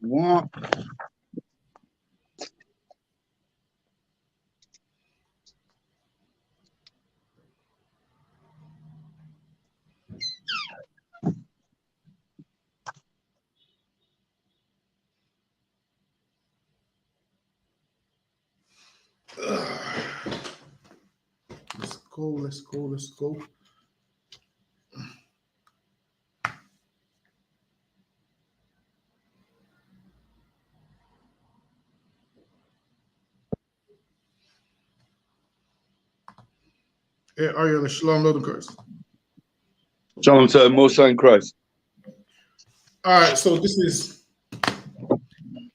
What? Let's go. Hey, Ariel, shalom, Lord of Christ. Shalom to the Most High in Christ. All right, so this is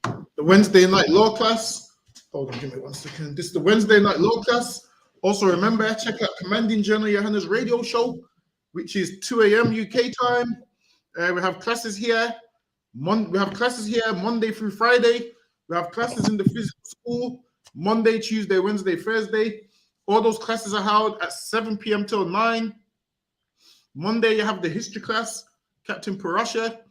the Wednesday night law class. Hold on, give me 1 second. This is the Wednesday night law class. Also, remember, check out Commanding General Yohanna's radio show, which is 2 a.m. UK time. We have classes here. We have classes here Monday through Friday. We have classes in the physical school Monday, Tuesday, Wednesday, Thursday. All those classes are held at 7 p.m. till 9. Monday, you have the history class, Captain Parasha.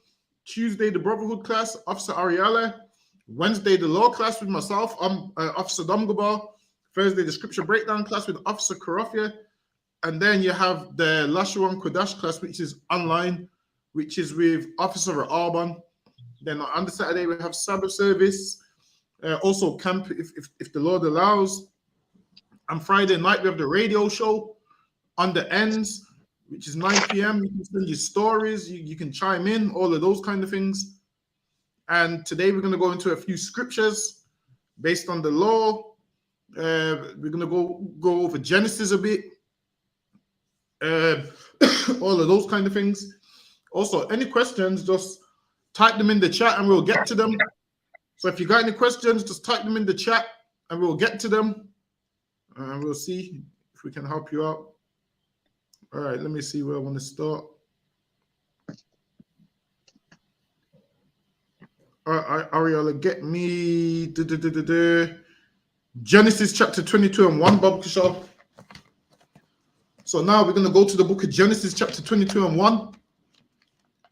Tuesday, the Brotherhood class, Officer Ariella. Wednesday, the law class with myself, Officer Domgaba. Thursday, the scripture breakdown class with Officer Karofia. And then you have the Lashawan Kodash class, which is online, which is with Officer Alban. Then on the Saturday, we have Sabbath service. Also camp, if the Lord allows. On Friday night, we have the radio show on the ends, which is 9 p.m. You can send your stories, you can chime in, all of those kind of things. And today we're going to go into a few scriptures based on the law. We're going to go over Genesis a bit, all of those kind of things. Also, any questions, just type them in the chat and we'll get to them. So if you got any questions, just type them in the chat and we'll get to them. And we'll see if we can help you out. All right, let me see where I want to start. All right, Ariella, get me Genesis chapter 22 and 1, Bob Kishal. So now we're going to go to the book of Genesis chapter 22 and 1.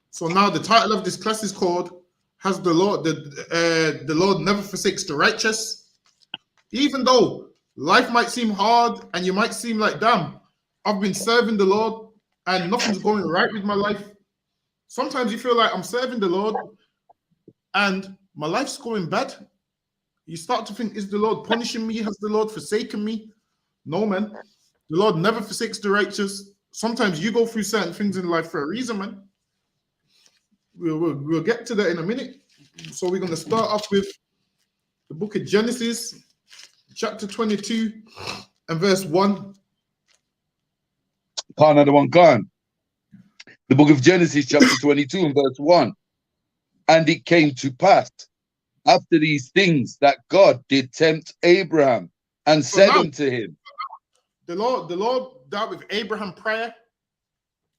So now the title of this class is called, Has the Lord Never Forsakes the Righteous? Even though life might seem hard and you might seem like, damn, I've been serving the Lord and nothing's going right with my life. Sometimes you feel like I'm serving the Lord and my life's going bad. You start to think, is the Lord punishing me? Has the Lord forsaken me? No, man. The Lord never forsakes the righteous. Sometimes you go through certain things in life for a reason, man. We'll get to that in a minute. So we're going to start off with the book of Genesis, chapter 22 and verse 1. Part another one gone. The book of Genesis, chapter 22 and verse 1. And it came to pass after these things that God did tempt Abraham and said unto him. The Lord dealt with Abraham prior,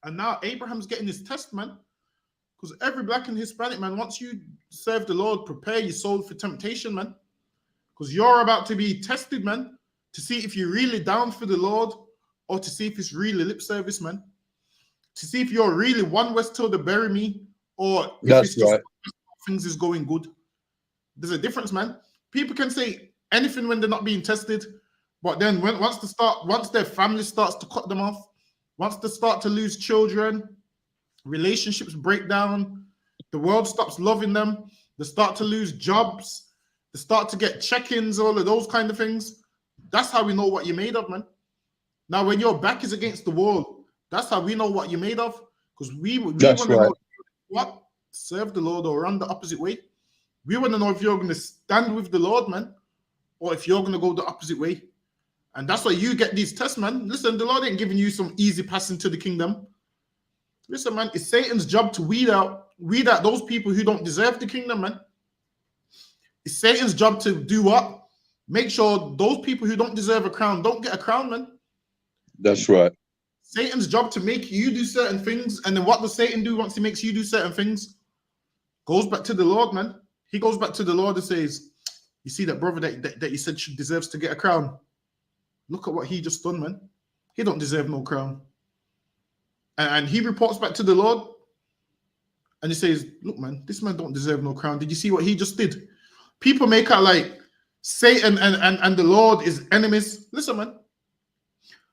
and now Abraham's getting his test, man. Because every black and Hispanic man, once you serve the Lord, prepare your soul for temptation, man. Because you're about to be tested, man, to see if you're really down for the Lord or to see if it's really lip service, man. To see if you're really one west till they bury me or if That's it's just right. things is going good. There's a difference, man. People can say anything when they're not being tested, but then once their family starts to cut them off, once they start to lose children, relationships break down, the world stops loving them, they start to lose jobs, they start to get check-ins, all of those kind of things. That's how we know what you're made of, man. Now, when your back is against the wall, that's how we know what you're made of. Because we want to know what? Serve the Lord or run the opposite way. We want to know if you're going to stand with the Lord, man, or if you're going to go the opposite way. And that's why you get these tests, man. Listen, the Lord ain't giving you some easy pass into the kingdom. Listen, man, it's Satan's job to weed out those people who don't deserve the kingdom, man. It's Satan's job to do what? Make sure those people who don't deserve a crown don't get a crown, man. That's right. Satan's job to make you do certain things, and then what does Satan do once he makes you do certain things? Goes back to the Lord, man. He goes back to the Lord and says, you see that brother that you said deserves to get a crown? Look at what he just done, man. He don't deserve no crown. And he reports back to the Lord. and he says, look, man, this man don't deserve no crown. Did you see what he just did? People make out like Satan and the Lord is enemies. Listen, man.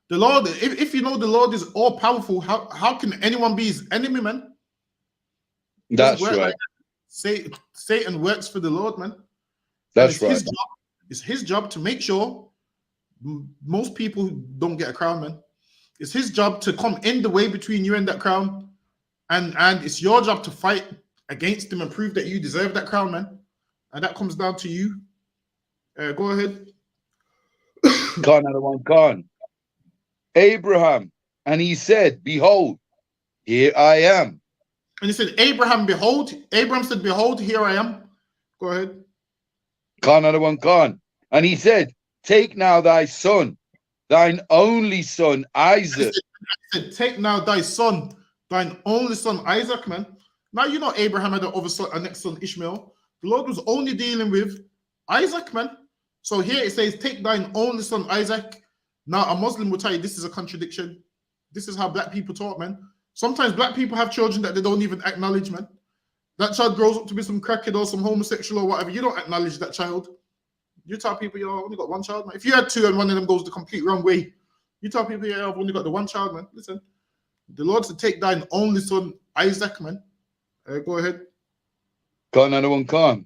The Lord, if you know the Lord is all powerful, how can anyone be his enemy, man? That's right. Like Satan works for the Lord, man. That's right. It's his job to make sure most people don't get a crown, man. It's his job to come in the way between you and that crown, and it's your job to fight against him and prove that you deserve that crown, man. And that comes down to you. Go ahead. Khan. Abraham, and he said, behold, here I am. And he said, Abraham, behold. Abraham said, behold, here I am. Go ahead. Khan. And he said, take now thy son, thine only son, Isaac. He said, take now thy son, thine only son, Isaac, man. Now, you know, Abraham had a next son, Ishmael. The Lord was only dealing with Isaac, man. So here it says, take thine only son, Isaac. Now, a Muslim will tell you this is a contradiction. This is how black people talk, man. Sometimes black people have children that they don't even acknowledge, man. That child grows up to be some crackhead or some homosexual or whatever. You don't acknowledge that child. You tell people, yo, I've only got one child, man. If you had two and one of them goes the complete wrong way, you tell people, yeah, I've only got the one child, man. Listen, the Lord said, take thine only son, Isaac, man. Go ahead. Khan.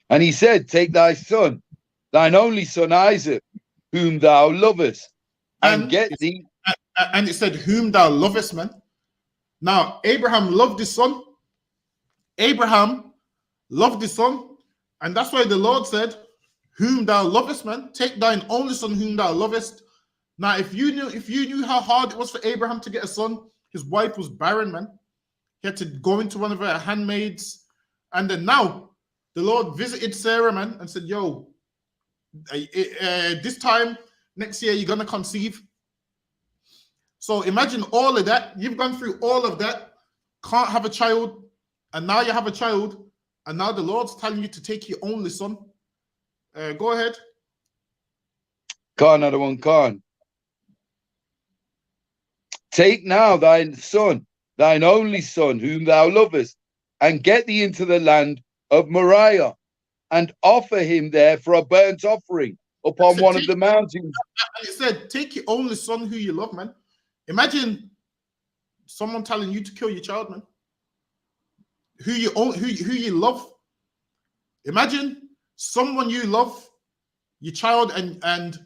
And he said, take thy son, thine only son, Isaac, whom thou lovest, and get thee. And it said, whom thou lovest, man. Now, Abraham loved his son. Abraham loved his son. And that's why the Lord said, whom thou lovest, man. Take thine only son, whom thou lovest. Now, if you knew how hard it was for Abraham to get a son, his wife was barren, man. He had to go into one of her handmaids. And then now, the Lord visited Sarah, man, and said, yo, this time next year you're gonna conceive. So imagine all of that. You've gone through all of that, can't have a child, and now you have a child, and now the Lord's telling you to take your only son. Go ahead. Khan. Take now thine son, thine only son, whom thou lovest, and get thee into the land of Moriah, and offer him there for a burnt offering upon one of the mountains. And it said, take your only son who you love, man. Imagine someone telling you to kill your child, man. Who you love. Imagine someone you love, your child, and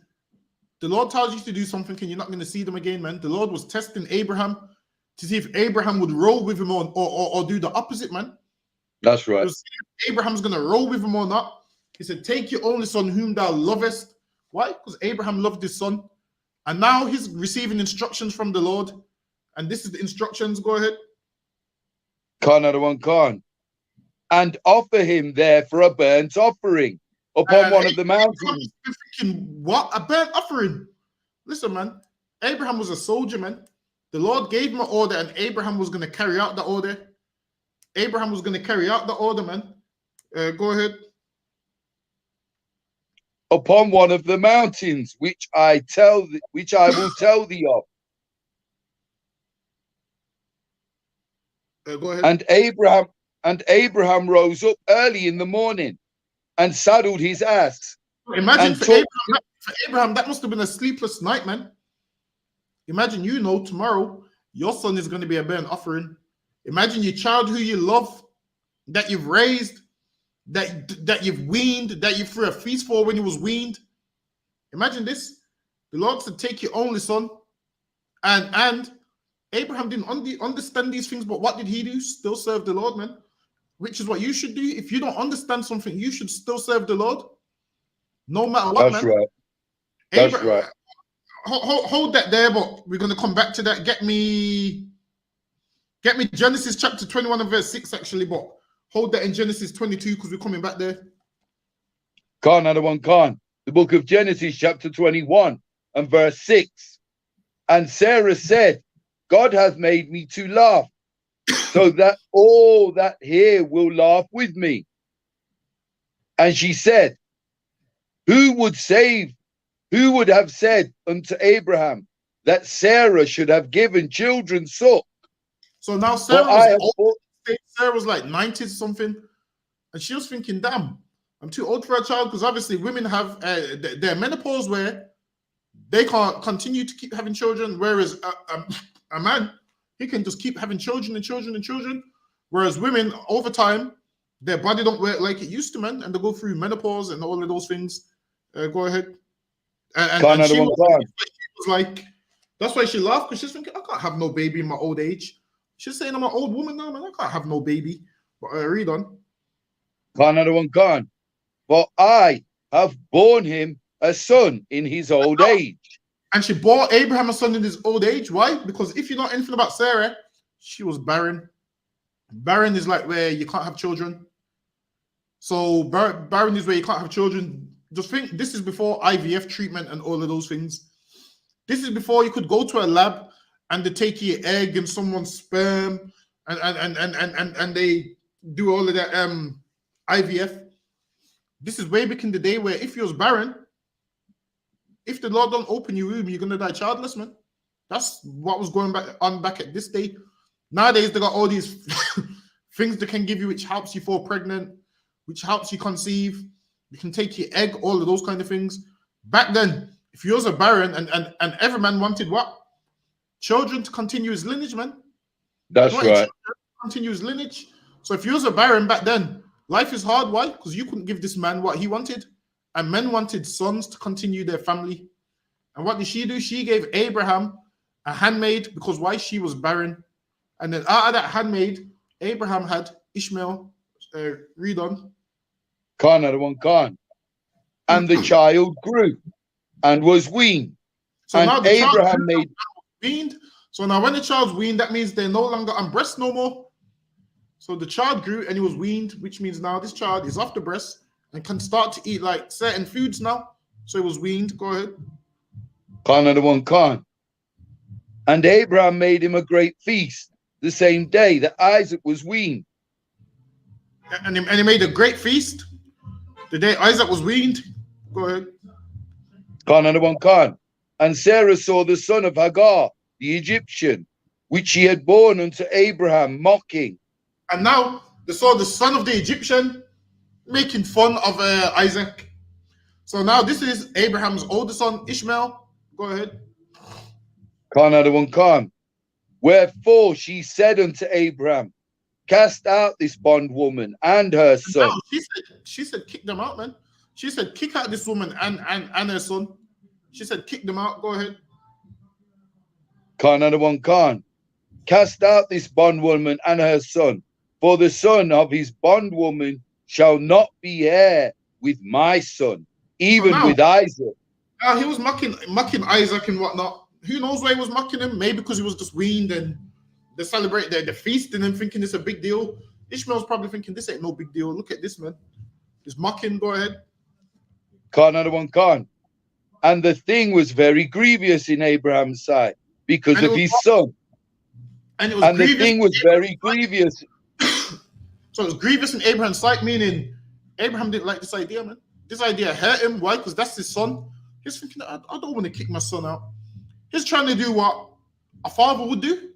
the Lord tells you to do something and you're not going to see them again, man. The Lord was testing Abraham to see if Abraham would roll with him or do the opposite, man. That's right. Abraham's going to roll with him or not. He said, take your only son whom thou lovest. Why? Because Abraham loved his son. And now he's receiving instructions from the Lord. And this is the instructions. Go ahead. Khan. And offer him there for a burnt offering upon one of the mountains. Thinking, what? A burnt offering? Listen, man. Abraham was a soldier, man. The Lord gave him an order and Abraham was going to carry out the order. Abraham was going to carry out the order, man. Go ahead. Upon one of the mountains, which I will tell thee of. Go ahead. And Abraham rose up early in the morning and saddled his ass. Imagine for Abraham, that must have been a sleepless night, man. Imagine, tomorrow your son is going to be a burnt offering. Imagine your child who you love, that you've raised, that you've weaned, that you threw a feast for when he was weaned. Imagine this. The Lord said, take your only son. And Abraham didn't understand these things, but what did he do? Still serve the Lord, man. Which is what you should do. If you don't understand something, you should still serve the Lord. No matter what, That's man. right. That's right. Hold that there, but we're going to come back to that. Get me Genesis chapter 21 and verse 6, actually, but hold that in Genesis 22 because we're coming back there. Khan. The book of Genesis chapter 21 and verse 6. And Sarah said, God hath made me to laugh, so that all that hear will laugh with me. And she said, who would have said unto Abraham that Sarah should have given children suck? So now Sarah was stage, Sarah was like 90 something, and she was thinking, "Damn, I'm too old for a child." Because obviously, women have their menopause where they can't continue to keep having children, whereas a man, he can just keep having children and children and children. Whereas women, over time, their body don't work like it used to, man, and they go through menopause and all of those things. Go ahead. And she was like, that's why she laughed, because she's thinking, I can't have no baby in my old age. She's saying, I'm an old woman now, man. I can't have no baby. But read on. Another one gone. For I have borne him a son in his old age. And she bore Abraham a son in his old age. Why? Because if you know anything about Sarah, she was barren. Barren is like where you can't have children. So barren is where you can't have children. Just think, this is before IVF treatment and all of those things. This is before you could go to a lab and they take your egg and someone's sperm and they do all of that IVF. This is way back in the day where if you was barren, if the Lord don't open your womb, you're gonna die childless, man. That's what was going back at this day. Nowadays they got all these things that can give you, which helps you fall pregnant, which helps you conceive. You can take your egg, all of those kind of things. Back then, if you was a barren and every man wanted what? Children to continue his lineage, man. That's right. Continue his lineage. So if you was a barren back then, life is hard. Why? Because you couldn't give this man what he wanted. And men wanted sons to continue their family. And what did she do? She gave Abraham a handmaid, because why? She was barren. And then out of that handmaid, Abraham had Ishmael. Read on. Another one gone. And the child grew and was weaned. So and now the Abraham made weaned. So now when the child's weaned, that means they're no longer on breast no more. So the child grew and he was weaned, which means now this child is off the breast and can start to eat like certain foods now. So he was weaned. Go ahead. Another one gone. And Abraham made him a great feast the same day that Isaac was weaned. And he made a great feast the day Isaac was weaned. Go ahead. Another one gone. And Sarah saw the son of Hagar, the Egyptian, which she had born unto Abraham, mocking. And now they saw the son of the Egyptian making fun of Isaac. So now this is Abraham's oldest son, Ishmael. Go ahead. Another one gone. Wherefore she said unto Abraham, cast out this bondwoman and her son. No, she said, kick them out, man. She said, kick out this woman and her son. She said, kick them out. Go ahead. Another one gone. Cast out this bondwoman and her son, for the son of his bondwoman shall not be heir with my son, even with Isaac. He was mocking Isaac and whatnot. Who knows why he was mocking him? Maybe because he was just weaned and they celebrate the feast and then thinking it's a big deal. Ishmael's probably thinking this ain't no big deal. Look at this, man. He's mocking. Go ahead. Another one gone. And the thing was very grievous in Abraham's sight because of his son. And the thing was very grievous. So it was grievous in Abraham's sight, meaning Abraham didn't like this idea, man. This idea hurt him. Why? Because that's his son. He's thinking, I don't want to kick my son out. He's trying to do what a father would do.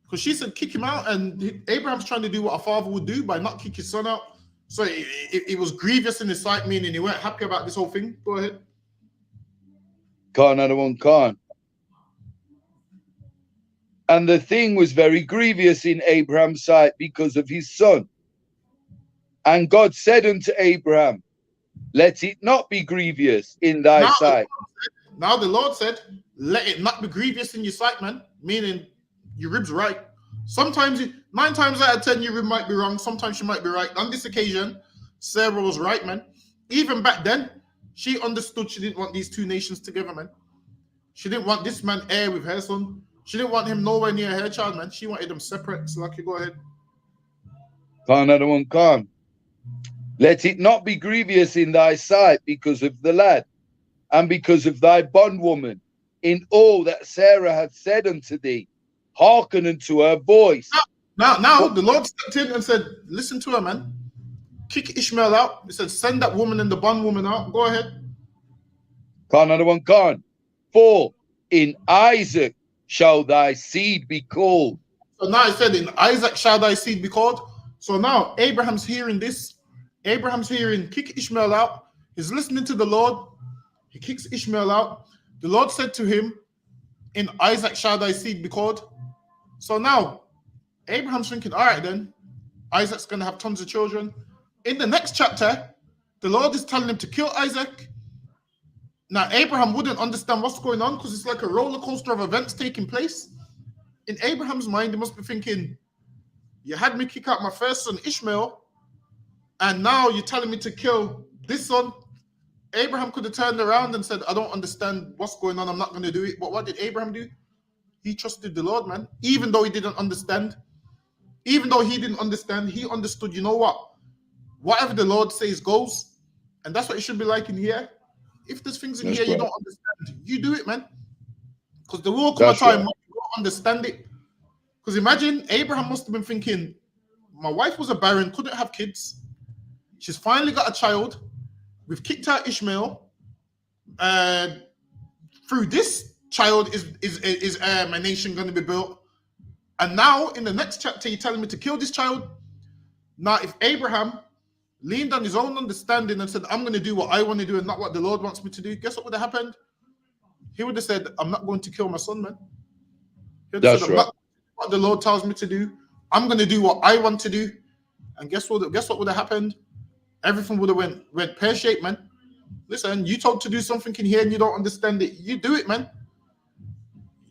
Because she said kick him out, and Abraham's trying to do what a father would do by not kick his son out. So it was grievous in his sight, meaning he weren't happy about this whole thing. Go ahead. Another one gone. And the thing was very grievous in Abraham's sight because of his son. And God said unto Abraham, let it not be grievous in thy sight. Now the Lord said, let it not be grievous in your sight, man. Meaning your rib's right. Sometimes, 9 times out of 10, your rib might be wrong. Sometimes she might be right. On this occasion, Sarah was right, man. Even back then, she understood she didn't want these two nations together, man. She didn't want this man heir with her son. She didn't want him nowhere near her child, man. She wanted them separate. So, like, you go ahead. Another one gone. Let it not be grievous in thy sight because of the lad, and because of thy bondwoman, in all that Sarah hath said unto thee. Hearken unto her voice. Now the Lord stepped in and said, listen to her, man. Kick Ishmael out. He said, send that woman and the bondwoman out. Go ahead. Another one gone. For in Isaac shall thy seed be called. But now it said, in Isaac shall thy seed be called. So now Abraham's hearing this. Abraham's hearing, kick Ishmael out. He's listening to the Lord. He kicks Ishmael out. The Lord said to him, in Isaac shall thy seed be called. So now Abraham's thinking, all right then, Isaac's going to have tons of children. In the next chapter, the Lord is telling him to kill Isaac. Now, Abraham wouldn't understand what's going on because it's like a roller coaster of events taking place. In Abraham's mind, he must be thinking, you had me kick out my first son, Ishmael, and now you're telling me to kill this son. Abraham could have turned around and said, I don't understand what's going on. I'm not going to do it. But what did Abraham do? He trusted the Lord, man. Even though he didn't understand. Even though he didn't understand, he understood, you know what? Whatever the Lord says goes. And that's what it should be like in here. If there's things in here you don't understand, you do it, man. Because there will come a time when you don't understand it. Because imagine, Abraham must have been thinking, my wife was a barren, couldn't have kids. She's finally got a child. We've kicked out Ishmael. Through this child is my nation going to be built. And now in the next chapter, you're telling me to kill this child. Now, if Abraham leaned on his own understanding and said, I'm going to do what I want to do and not what the Lord wants me to do, guess what would have happened? He would have said, I'm not going to kill my son, man. He would have said, I'm not what the Lord tells me to do. I'm going to do what I want to do. And guess what would have happened? Everything would have went pear-shaped, man. Listen, you told to do something in here and you don't understand it. You do it, man.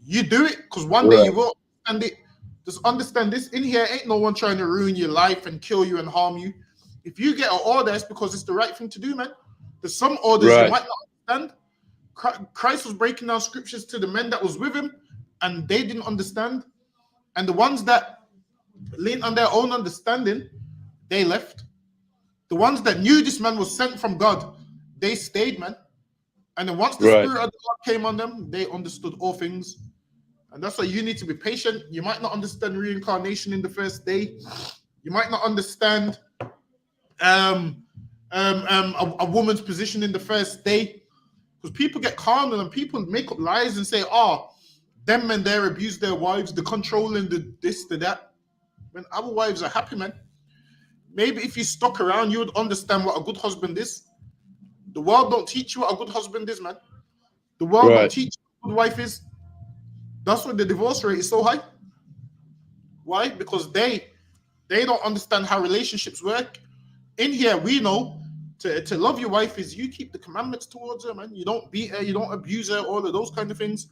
You do it, because one day you will understand it. Just understand this. In here, ain't no one trying to ruin your life and kill you and harm you. If you get an order, it's because it's the right thing to do, man. There's some orders you might not understand. Christ was breaking down scriptures to the men that was with him, and they didn't understand. And the ones that leaned on their own understanding, they left. The ones that knew this man was sent from God, they stayed, man. And then once the Spirit of the Lord came on them, they understood all things. And that's why you need to be patient. You might not understand reincarnation in the first day. You might not understand a woman's position in the first day. Because people get carnal and people make up lies and say, oh, them men there abuse their wives, the controlling, the this, the that. When our wives are happy, man. Maybe if you stuck around, you would understand what a good husband is. The world don't teach you what a good husband is, man. The world don't teach you what a good wife is. That's why the divorce rate is so high. Why? Because they don't understand how relationships work. In here, we know to love your wife is you keep the commandments towards her, man. You don't beat her, you don't abuse her, all of those kind of things.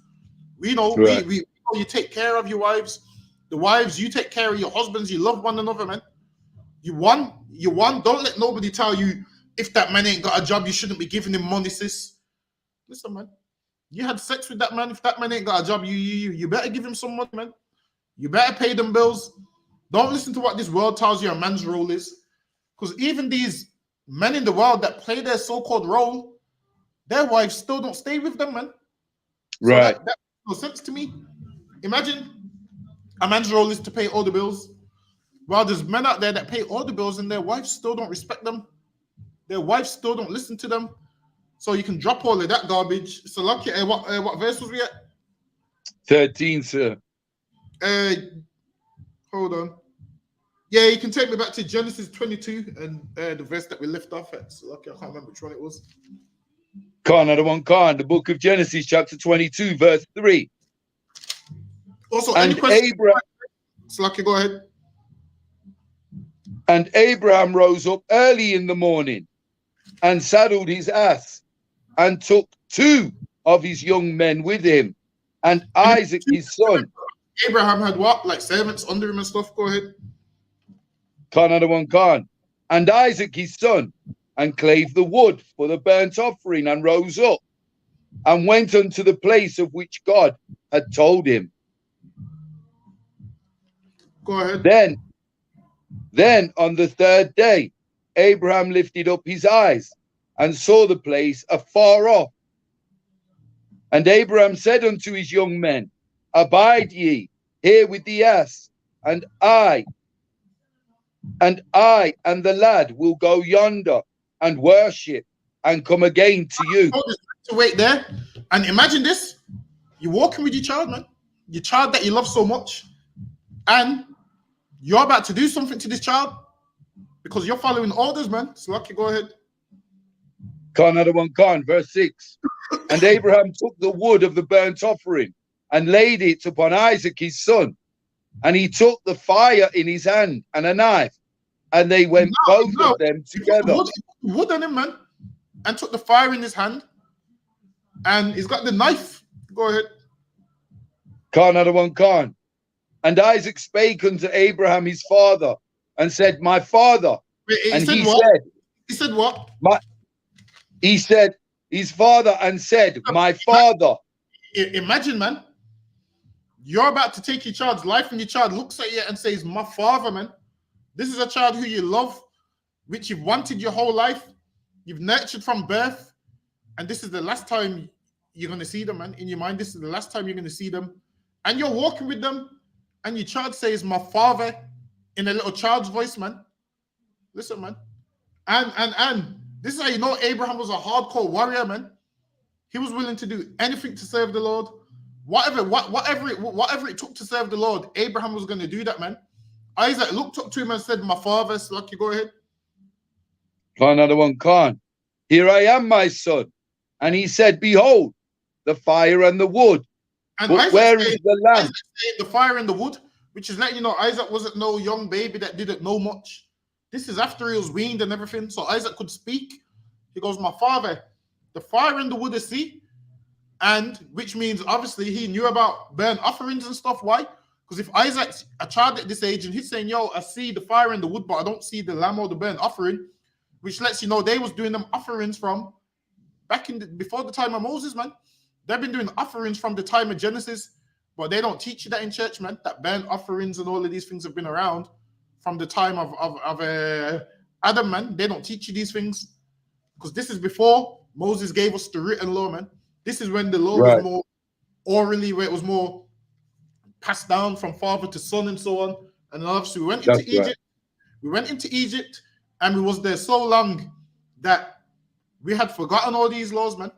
We know we know you take care of your wives. The wives, you take care of your husbands. You love one another, man. You won. Don't let nobody tell you if that man ain't got a job, you shouldn't be giving him money, sis. Listen, man. You had sex with that man. If that man ain't got a job, you better give him some money, man. You better pay them bills. Don't listen to what this world tells you a man's role is. Because even these men in the world that play their so-called role, their wives still don't stay with them, man. Right. So that makes no sense to me. Imagine a man's role is to pay all the bills. While there's men out there that pay all the bills and their wives still don't respect them. Their wives still don't listen to them. So you can drop all of that garbage. So lucky, what verse was we at? 13, sir. Hold on. Yeah, you can take me back to Genesis 22 and the verse that we left off at. So lucky, I can't remember which one it was. The book of Genesis, chapter 22, verse 3. Also, and any questions? Abraham, So lucky, go ahead. And Abraham rose up early in the morning and saddled his ass and took 2 of his young men with him and Isaac his son. Abraham had what? Like servants under him and stuff? Go ahead. And Isaac his son, and clave the wood for the burnt offering, and rose up and went unto the place of which God had told him. Go ahead. Then on the 3rd day, Abraham lifted up his eyes and saw the place afar off. And Abraham said unto his young men, Abide ye here with the ass, and I and the lad will go yonder and worship and come again to you. To wait there. And imagine this. You're walking with your child, man. Your child that you love so much. and you're about to do something to this child because you're following orders, man. So lucky, go ahead. Another one, verse 6. And Abraham took the wood of the burnt offering and laid it upon Isaac his son. And he took the fire in his hand and a knife, and they went both of them together. Wood on him, man, and took the fire in his hand, and he's got the knife. Go ahead. Another one, And Isaac spake unto Abraham his father, and said, My father. And he said, He said what? He said, his father, and said, My father. Imagine, man. You're about to take your child's life, and your child looks at you and says, My father, man. This is a child who you love, which you've wanted your whole life. You've nurtured from birth. And this is the last time you're going to see them, man. In your mind, this is the last time you're going to see them. And you're walking with them, and your child says, My father, in a little child's voice, man. Listen, man. And this is how you know Abraham was a hardcore warrior, man. He was willing to do anything to serve the Lord. Whatever it took to serve the Lord, Abraham was going to do that, man. Isaac looked up to him and said, My father. So lucky, go ahead. Another one, Here I am, my son. And he said, Behold, the fire and the wood. And but where is the lamb? The fire and the wood, which is letting you know Isaac wasn't no young baby that didn't know much. This is after he was weaned and everything. So Isaac could speak. He goes, My father, the fire and the wood is see. And which means obviously he knew about burnt offerings and stuff. Why? Because if Isaac's a child at this age and he's saying, Yo, I see the fire and the wood, but I don't see the lamb or the burnt offering, which lets you know they was doing them offerings from back before the time of Moses, man. They've been doing offerings from the time of Genesis, but they don't teach you that in church, man. That burnt offerings and all of these things have been around from the time of Adam, man. They don't teach you these things because this is before Moses gave us the written law, man. This is when the law was more orally, where it was more passed down from father to son and so on. And obviously we went into Egypt. We went into Egypt and we was there so long that we had forgotten all these laws, man.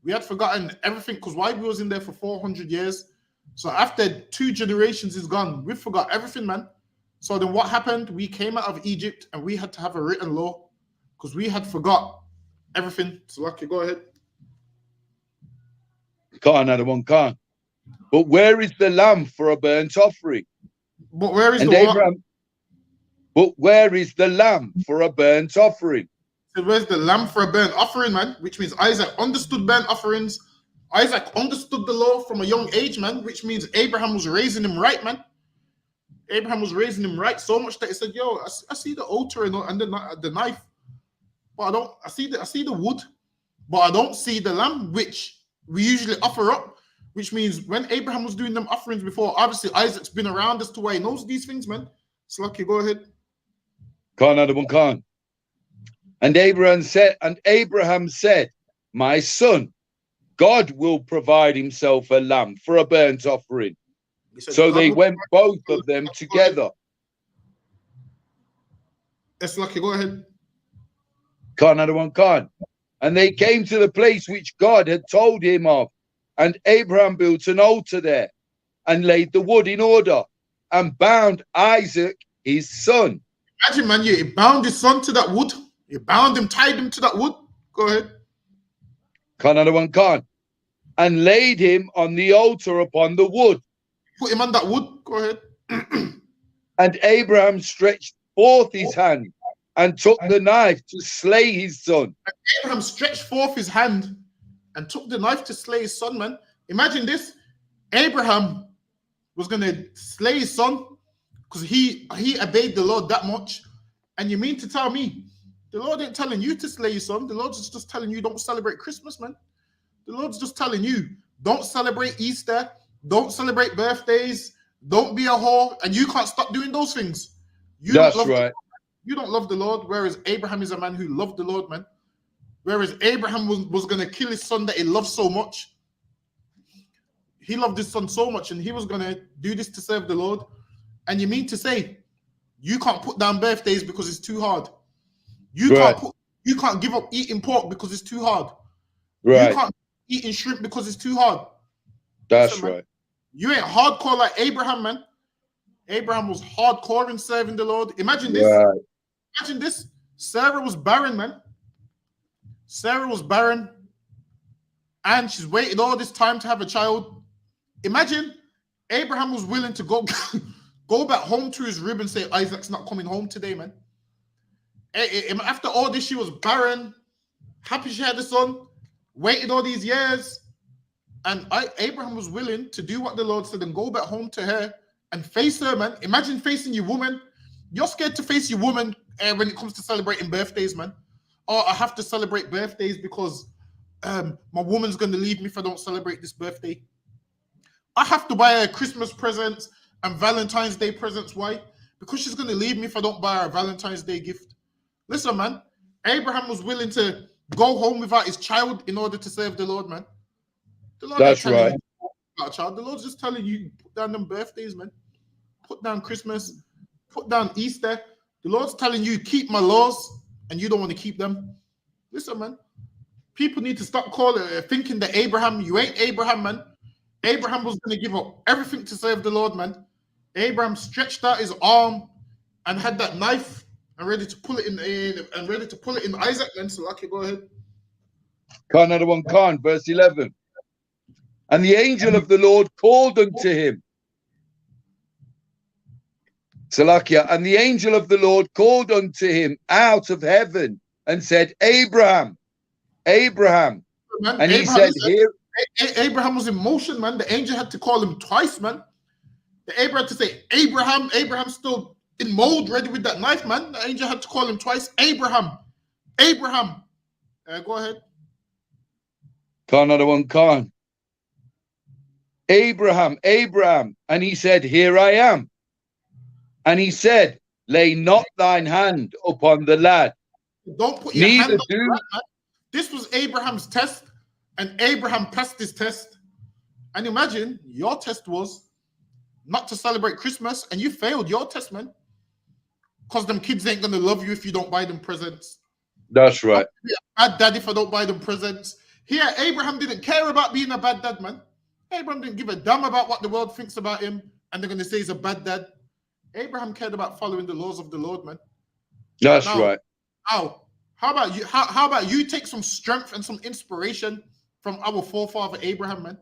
We had forgotten everything because why we was in there for 400 years. So after 2 generations is gone, we forgot everything, man. So then what happened? We came out of Egypt and we had to have a written law because we had forgot everything. So lucky, go ahead. Another one, But where is the lamb for a burnt offering? But where is But where is the lamb for a burnt offering? So where's the lamb for a burnt offering, man? Which means Isaac understood burnt offerings. Isaac understood the law from a young age, man. Which means Abraham was raising him right, man. Abraham was raising him right so much that he said, "Yo, I see the altar and the knife, but I see the wood, but I don't see the lamb, which we usually offer up." Which means when Abraham was doing them offerings before, obviously Isaac's been around as to why he knows these things, man. So lucky, go ahead. Another one, And Abraham said, My son, God will provide himself a lamb for a burnt offering. So they went both of them together. That's lucky. Go ahead. Another one, And they came to the place which God had told him of. And Abraham built an altar there and laid the wood in order and bound Isaac, his son. Imagine, man, he bound his son to that wood. He bound him, tied him to that wood. Go ahead. Another one, And laid him on the altar upon the wood. Put him on that wood. Go ahead. And Abraham stretched forth his hand and took the knife to slay his son. And Abraham stretched forth his hand and took the knife to slay his son, man. Imagine this. Abraham was going to slay his son because he obeyed the Lord that much. And you mean to tell me the Lord ain't telling you to slay your son? The Lord's just telling you don't celebrate Christmas, man. The Lord's just telling you don't celebrate Easter, don't celebrate birthdays, don't be a whore, and you can't stop doing those things. That's right. You don't love the Lord, whereas Abraham is a man who loved the Lord, man. Whereas Abraham was going to kill his son that he loved so much. He loved his son so much, and he was going to do this to serve the Lord. And you mean to say you can't put down birthdays because it's too hard? You can't give up eating pork because it's too hard. Right. You can't eating shrimp because it's too hard. That's right. You ain't hardcore like Abraham, man. Abraham was hardcore in serving the Lord. Imagine this. Right. Imagine this. Sarah was barren, man. Sarah was barren. And she's waited all this time to have a child. Imagine Abraham was willing to go back home to his rib and say, Isaac's not coming home today, man. After all this, she was barren, happy she had a son, waited all these years. And Abraham was willing to do what the Lord said and go back home to her and face her, man. Imagine facing your woman. You're scared to face your woman when it comes to celebrating birthdays, man. Oh, I have to celebrate birthdays because my woman's going to leave me if I don't celebrate this birthday. I have to buy her Christmas presents and Valentine's Day presents. Why? Because she's going to leave me if I don't buy her a Valentine's Day gift. Listen, man. Abraham was willing to go home without his child in order to serve the Lord, man. The Lord That's right. About a child. The Lord's just telling you, put down them birthdays, man. Put down Christmas. Put down Easter. The Lord's telling you, keep my laws, and you don't want to keep them. Listen, man. People need to stop thinking that Abraham, you ain't Abraham, man. Abraham was going to give up everything to serve the Lord, man. Abraham stretched out his arm and had that knife and ready to pull it in Isaac, man. So, okay, go ahead. Another one, verse 11. And the angel of the Lord called unto him. Salakia. And the angel of the Lord called unto him out of heaven and said, Abraham, Abraham. Man, and Abraham, he said, here. Abraham was in motion, man. The angel had to call him twice, man. The Abraham had to say, Abraham. Abraham's still in mode, ready with that knife, man. The angel had to call him twice. Abraham. Abraham. Go ahead. Another one, Abraham, Abraham. And he said, here I am. And he said, lay not thine hand upon the lad. Don't put your hand on the lad, man. This was Abraham's test, and Abraham passed his test. And imagine your test was not to celebrate Christmas, and you failed your test, man. Because them kids ain't going to love you if you don't buy them presents. That's right. I'm be a bad dad if I don't buy them presents. Here, Abraham didn't care about being a bad dad, man. Abraham didn't give a damn about what the world thinks about him, and they're going to say he's a bad dad. Abraham cared about following the laws of the Lord, man. That's right. How about you? How about you take some strength and some inspiration from our forefather Abraham, man?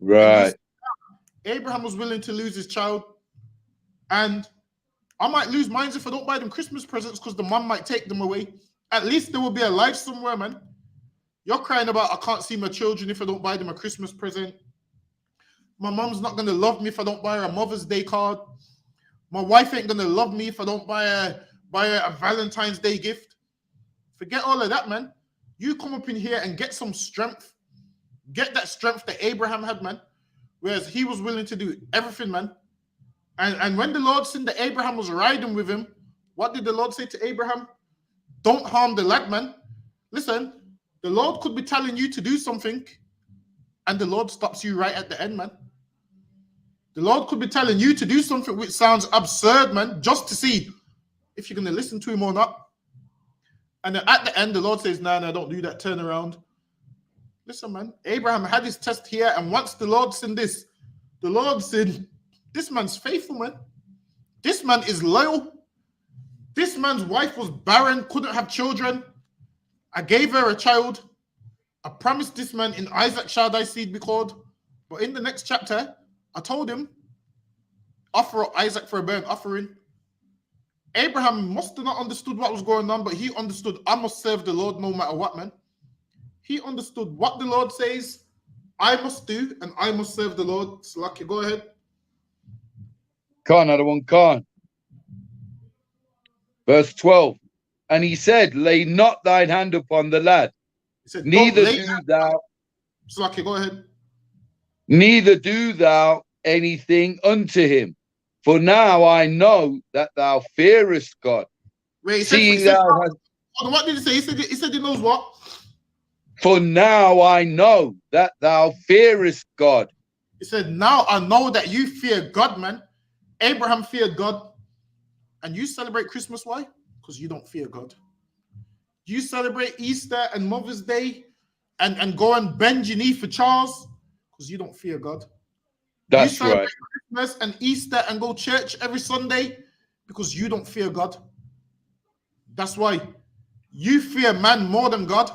Right. Abraham was willing to lose his child, and I might lose mine if I don't buy them Christmas presents because the mom might take them away. At least there will be a life somewhere, man. You're crying about I can't see my children if I don't buy them a Christmas present. My mom's not gonna love me if I don't buy her a Mother's Day card. My wife ain't gonna love me if I don't buy her a Valentine's Day gift. Forget all of that, man. You come up in here and get some strength. Get that strength that Abraham had, man. Whereas he was willing to do everything, man. And when the Lord seen that Abraham was riding with him, what did the Lord say to Abraham? Don't harm the lad, man. Listen, the Lord could be telling you to do something, and the Lord stops you right at the end, man. The Lord could be telling you to do something which sounds absurd, man, just to see if you're going to listen to him or not. And then at the end, the Lord says, no, don't do that, turn around. Listen, man, Abraham had his test here, and once the Lord seen this, the Lord said, this man's faithful, man. This man is loyal. This man's wife was barren, couldn't have children. I gave her a child. I promised this man in Isaac shall thy seed be called. But in the next chapter, I told him, offer Isaac for a burnt offering. Abraham must have not understood what was going on, but he understood I must serve the Lord no matter what, man. He understood what the Lord says I must do, and I must serve the Lord. Salaki, go ahead. Another one, Verse 12. And he said, lay not thine hand upon the lad. He said, neither do thou. Salaki, go ahead. Neither do thou anything unto him. For now I know that thou fearest God. Wait, what did he say? He said he knows what? For now I know that thou fearest God. He said, now I know that you fear God, man. Abraham feared God. And you celebrate Christmas, why? Because you don't fear God. You celebrate Easter and Mother's Day and go and bend your knee for Charles because you don't fear God. That's right. Christmas and Easter and go church every Sunday? Because you don't fear God. That's why you fear man more than God,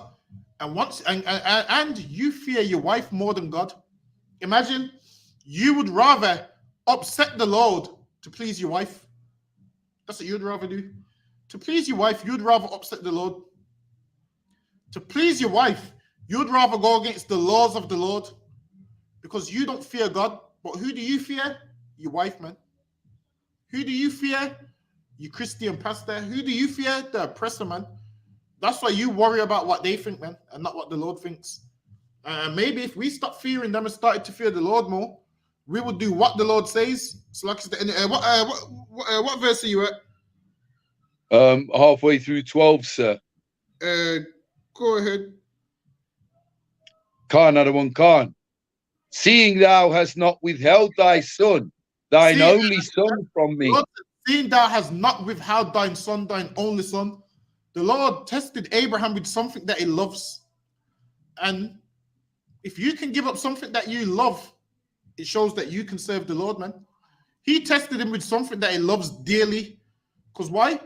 and you fear your wife more than God. Imagine you would rather upset the Lord to please your wife. That's what you'd rather do. To please your wife, you'd rather upset the Lord. To please your wife, you'd rather go against the laws of the Lord because you don't fear God. But who do you fear? Your wife, man. Who do you fear? You Christian pastor. Who do you fear? The oppressor, man. That's why you worry about what they think, man, and not what the Lord thinks. Maybe if we stop fearing them and started to fear the Lord more, we would do what the Lord says. So, like, what verse are you at? Halfway through 12, sir. Go ahead. Khan, another one, Khan. Seeing thou hast not withheld thy son, thine only son from me. Lord, seeing thou hast not withheld thine son, thine only son. The Lord tested Abraham with something that he loves. And if you can give up something that you love, it shows that you can serve the Lord, man. He tested him with something that he loves dearly. Because why?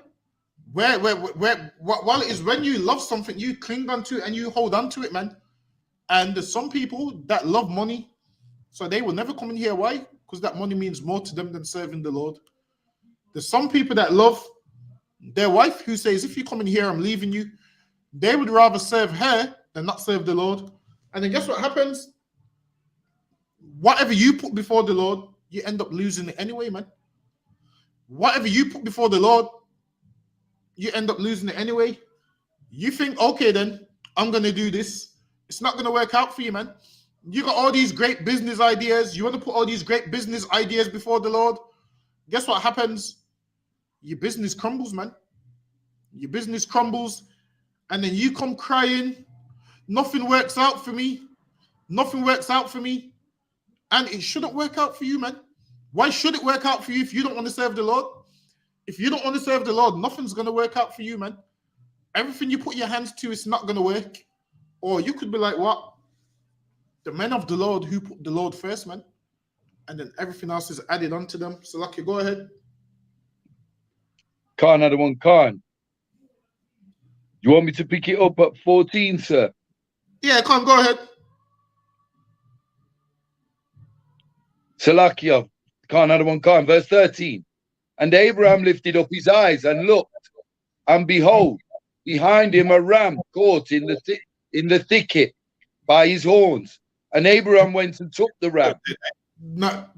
While it is when you love something, you cling on to it and you hold on to it, man. And there's some people that love money, so they will never come in here. Why? Because that money means more to them than serving the Lord. There's some people that love their wife who says, if you come in here, I'm leaving you. They would rather serve her than not serve the Lord. And then guess what happens? Whatever you put before the Lord, you end up losing it anyway, man. Whatever you put before the Lord, you end up losing it anyway. You think, okay, then I'm going to do this. It's not going to work out for you, man. You got all these great business ideas. You want to put all these great business ideas before the Lord. Guess what happens? Your business crumbles, man. Your business crumbles. And then you come crying. Nothing works out for me. Nothing works out for me. And it shouldn't work out for you, man. Why should it work out for you if you don't want to serve the Lord? If you don't want to serve the Lord, nothing's going to work out for you, man. Everything you put your hands to, it's not going to work. Or you could be like, what? The men of the Lord who put the Lord first, man. And then everything else is added onto them. So, Lucky, go ahead. Khan, another one, Khan. You want me to pick it up at 14, sir? Yeah, Khan, go ahead. Salakia, Khan, another one, Khan, verse 13. And Abraham lifted up his eyes and looked, and behold, behind him a ram caught in the thicket by his horns. And Abraham went and took the ram. Now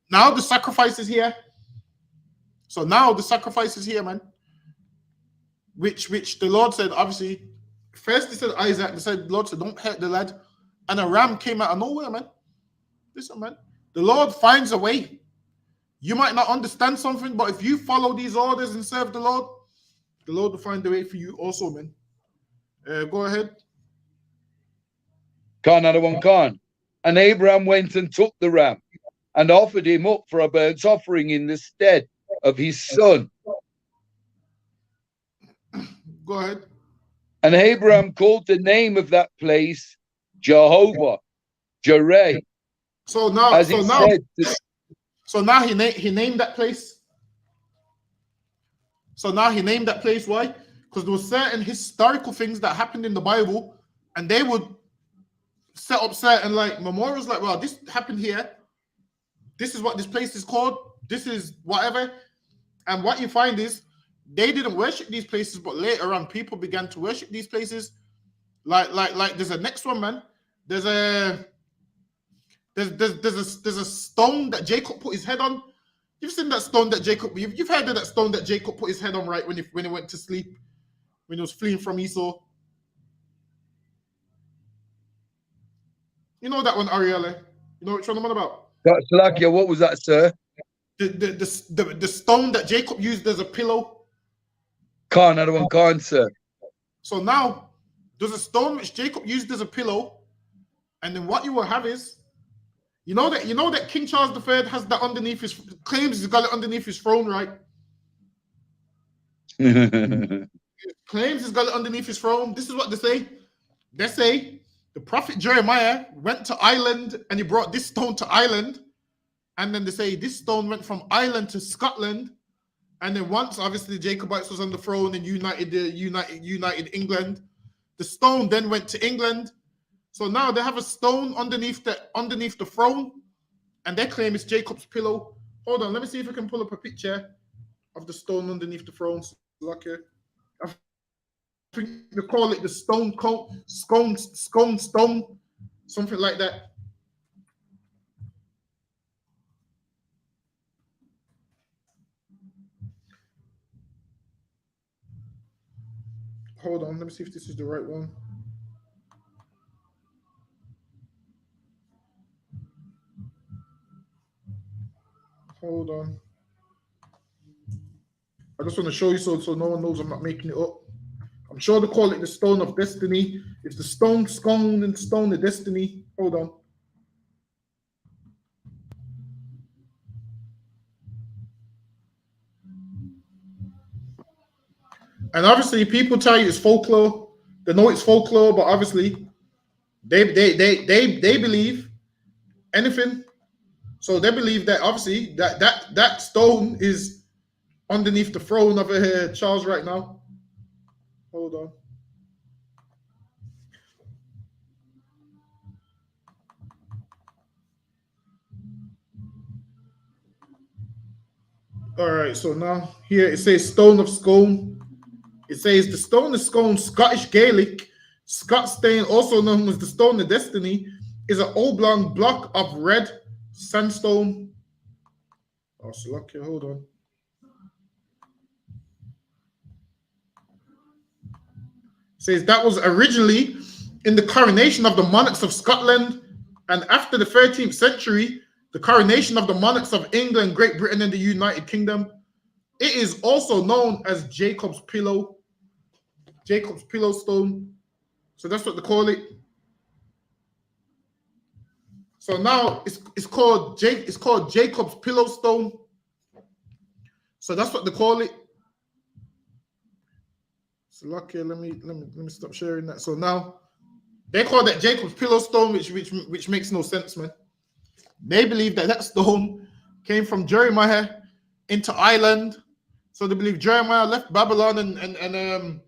the sacrifice is here. So now the sacrifice is here, man. Which the Lord said, obviously, first he said Isaac, the Lord said, don't hurt the lad. And a ram came out of nowhere, man. Listen, man. The Lord finds a way. You might not understand something, but if you follow these orders and serve the Lord will find a way for you also, man. Go ahead. Khan, another one, Khan. And Abraham went and took the ram and offered him up for a burnt offering in the stead of his son. Go ahead. And Abraham called the name of that place Jehovah Jireh. So now he named that place. So now he named that place. Why? Because there were certain historical things that happened in the Bible, and they would set up certain like memorials, like, well, this happened here. This is what this place is called. This is whatever. And what you find is they didn't worship these places, but later on, people began to worship these places. Like there's a next one, man. There's a stone that Jacob put his head on. You've seen that stone that Jacob. You've heard of that stone that Jacob put his head on, right? When he went to sleep, when he was fleeing from Esau. You know that one, Ariella. You know which one I'm on about? Salakia, what was that, sir? The stone that Jacob used as a pillow. Khan, another one, Khan, sir. So now there's a stone which Jacob used as a pillow, and then what you will have is, you know that King Charles III has that underneath his claims he's got it underneath his throne, right? Claims he's got it underneath his throne. This is what they say. They say the prophet Jeremiah went to Ireland and he brought this stone to Ireland, And then they say this stone went from Ireland to Scotland. And then once, obviously, the Jacobites was on the throne and united England, the stone then went to England. So now they have a stone underneath the throne, and they claim it's Jacob's pillow. Hold on, let me see if I can pull up a picture of the stone underneath the throne. Lucky. I think they call it the stone, something like that. Hold on, let me see if this is the right one. Hold on. I just want to show you so no one knows I'm not making it up. I'm sure they call it the stone of destiny. It's the stone of destiny. Hold on. And obviously, people tell you it's folklore. They know it's folklore, but obviously, they believe anything. So they believe that obviously that stone is underneath the throne of Charles right now. Hold on. All right, so now here it says Stone of Scone. It says the Stone of Scone, Scottish Gaelic, Scotstain, also known as the Stone of Destiny, is an oblong block of red sandstone. Oh, so lucky, hold on. It says that was originally in the coronation of the monarchs of Scotland, and after the 13th century, the coronation of the monarchs of England, Great Britain, and the United Kingdom. It is also known as Jacob's pillow, Jacob's pillow stone. So that's what they call it. So now it's called Jacob's pillow stone. So that's what they call it. So lucky, let me stop sharing that. So now they call that Jacob's pillow stone, which makes no sense, man. They believe that stone came from Jeremiah into Ireland. So they believe Jeremiah left Babylon and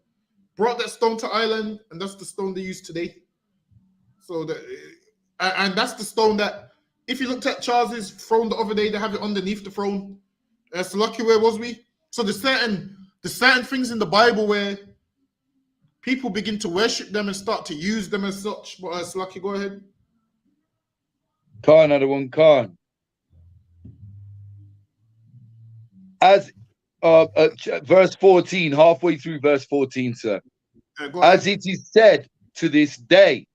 brought that stone to Ireland, and that's the stone they use today. So and that's the stone that, if you looked at Charles's throne the other day, they have it underneath the throne. So lucky, where was we? So the certain things in the Bible where people begin to worship them and start to use them as such. But Lucky, go ahead. Khan, another one, Khan. As verse 14, halfway through verse 14, sir. As it is said to this day,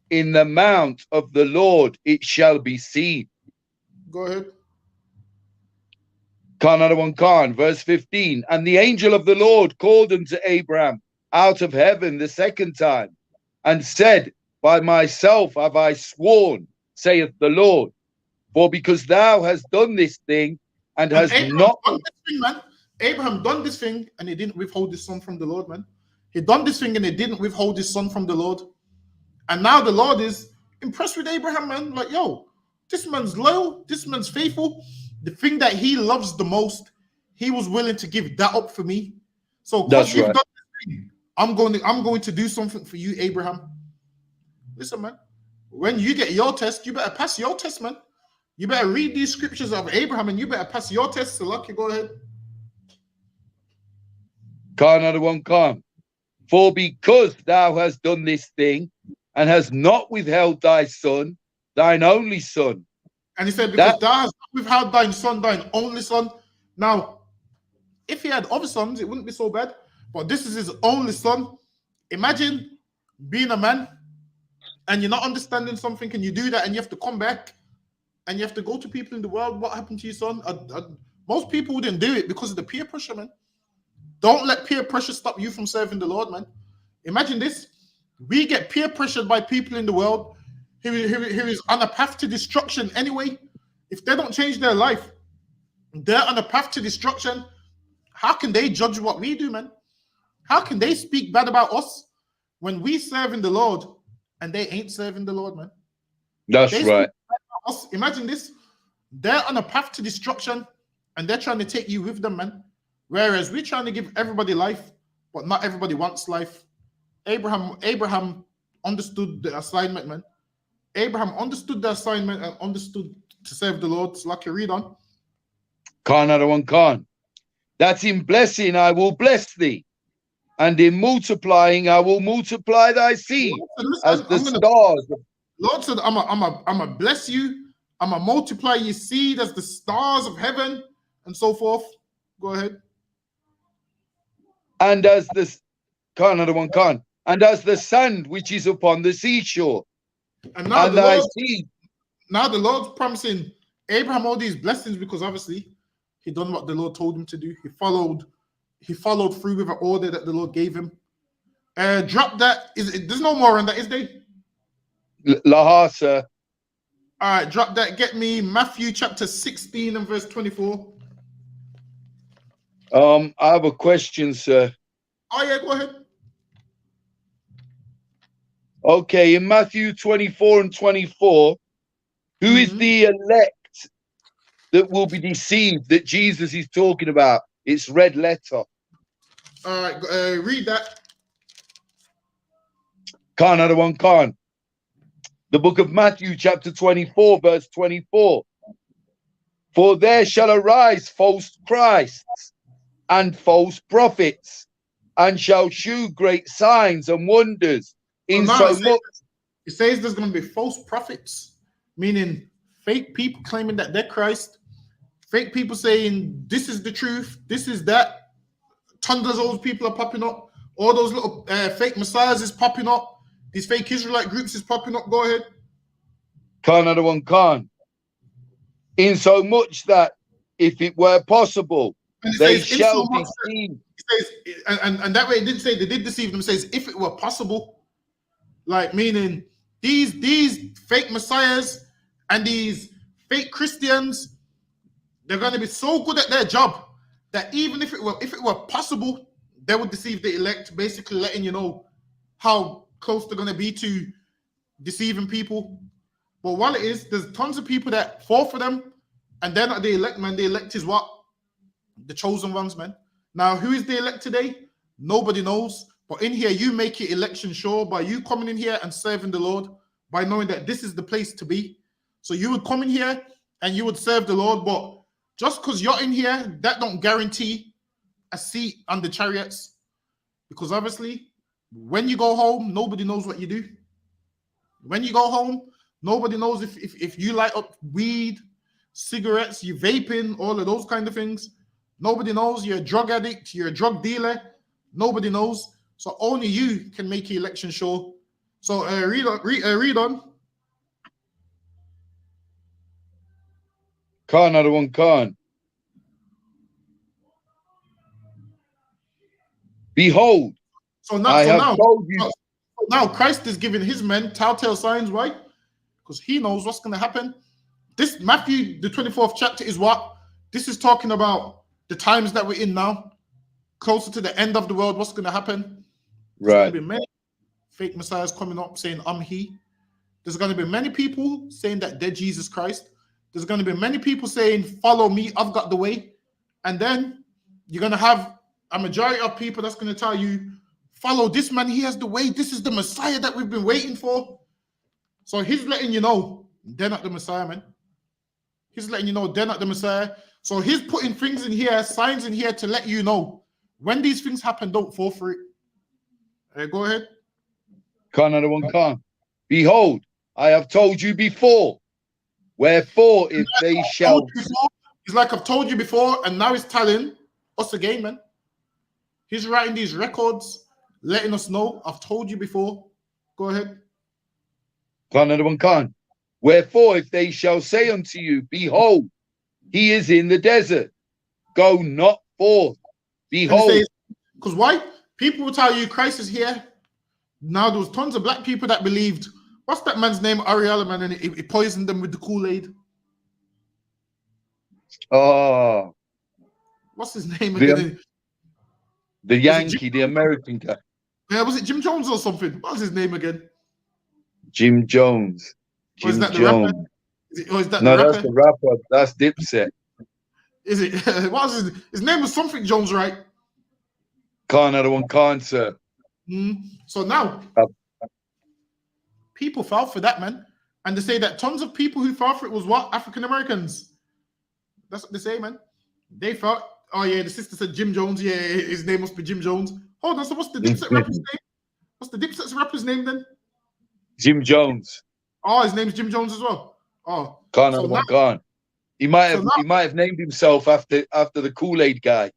in the mount of the Lord it shall be seen. Go ahead. Khan, another one, Khan. Verse 15. And the angel of the Lord called unto Abraham out of heaven the second time, and said, by myself have I sworn, saith the Lord, for because thou hast done this thing and hast not done this thing, man. Abraham done this thing and he didn't withhold his son from the Lord, man. He done this thing and he didn't withhold his son from the Lord. And now the Lord is impressed with Abraham, man. Like, yo, this man's loyal, this man's faithful. The thing that he loves the most, he was willing to give that up for me. So because you've done this thing, I'm going to do something for you, Abraham. Listen, man. When you get your test, you better pass your test, man. You better read these scriptures of Abraham and you better pass your test. So lucky, go ahead. Khan, another one, Khan. For because thou hast done this thing and hast not withheld thy son, thine only son. And he said, because thou hast not withheld thine son, thine only son. Now, if he had other sons, it wouldn't be so bad. But this is his only son. Imagine being a man and you're not understanding something, and you do that, and you have to come back and you have to go to people in the world. What happened to your son? Most people wouldn't do it because of the peer pressure, man. Don't let peer pressure stop you from serving the Lord, man. Imagine this. We get peer pressured by people in the world who is on a path to destruction anyway. If they don't change their life, they're on a path to destruction. How can they judge what we do, man? How can they speak bad about us when we serving the Lord and they ain't serving the Lord, man? That's right. Imagine this. They're on a path to destruction, and they're trying to take you with them, man. Whereas we're trying to give everybody life, but not everybody wants life. Abraham understood the assignment, man. Abraham understood the assignment and understood to serve the Lord. So like you read on. Khan. That in blessing I will bless thee, and in multiplying I will multiply thy seed as the stars. Lord said, I'm a bless you. I'm a multiply your seed as the stars of heaven, and so forth. Go ahead. And as the and as the sand which is upon the seashore. And now and thy seed. Now the Lord's promising Abraham all these blessings because obviously he done what the Lord told him to do. He followed through with an order that the Lord gave him. Drop that. There's no more on that, is there? Lahasa. All right, drop that. Get me Matthew chapter 16 and verse 24. I have a question, sir. Oh yeah, go ahead. Okay, in Matthew 24 and 24, who is the elect that will be deceived that Jesus is talking about? It's red letter. All right, read that. Khan. The book of Matthew, chapter 24, verse 24. For there shall arise false Christs and false prophets, and shall shew great signs and wonders. It says there's going to be false prophets, meaning fake people claiming that they're Christ, fake people saying this is the truth, this is that. Tons of those people are popping up. All those little fake messiahs is popping up. These fake Israelite groups is popping up. Go ahead. Khan. In so much that if it were possible, they shall be seen. It says, and that way it didn't say they did deceive them. It says if it were possible. Like meaning these fake messiahs and these fake Christians, they're going to be so good at their job that even if it were possible, they would deceive the elect, basically letting you know how close they're going to be to deceiving people. But while it is, there's tons of people that fall for them, and they're not the elect, man. The elect is what? The chosen ones, man. Now, who is the elect today? Nobody knows. But in here, you make your election sure by you coming in here and serving the Lord, by knowing that this is the place to be. So you would come in here and you would serve the Lord, but just because you're in here, that don't guarantee a seat on the chariots. Because obviously, when you go home, nobody knows what you do. When you go home, nobody knows if you light up weed, cigarettes, you vaping, all of those kind of things. Nobody knows. You're a drug addict, you're a drug dealer. Nobody knows. So only you can make your election sure. So read on. Khan. Behold, so now Christ is giving his men telltale signs. Why? Because he knows what's going to happen. This Matthew, the 24th chapter, is what? This is talking about the times that we're in now, closer to the end of the world. What's going to happen? There's going to be many fake messiahs coming up saying, I'm he. There's going to be many people saying that they're Jesus Christ. There's going to be many people saying, follow me, I've got the way. And then you're going to have a majority of people that's going to tell you, follow this man, he has the way. This is the Messiah that we've been waiting for. So he's letting you know they're not the Messiah, man. He's letting you know they're not the Messiah. So he's putting things in here, signs in here to let you know when these things happen, don't fall for it. Go ahead. Khan. Behold, I have told you before. Wherefore, if they shall... He's like, I've told you before, and now he's telling us again, man. He's writing these records, letting us know, I've told you before. Go ahead. Khan. Wherefore, if they shall say unto you, behold, he is in the desert, go not forth. Behold. Because why? People will tell you Christ is here. Now, there was tons of black people that believed, what's that man's name, Ariella, man, and he poisoned them with the Kool-Aid. Oh. What's his name again? The Yankee, the American guy. Yeah, was it Jim Jones or something? What was his name again? Jim Jones. Jim Jones. Or is that No, the that's rapper? the rapper. That's Dipset. Is it? What was his name? Was something Jones, right? Can't another one can't, sir. So now people fell for that, man, and they say that tons of people who fell for it was what? African Americans. That's what they say, man. They thought, oh yeah, the sister said Jim Jones. Yeah, his name must be Jim Jones. Hold on, so what's the Dipset rapper's name? What's the Dipset's rapper's name then? Jim Jones. Oh, his name's Jim Jones as well. Oh, Can't so another now, one can't. He might have named himself after the Kool-Aid guy.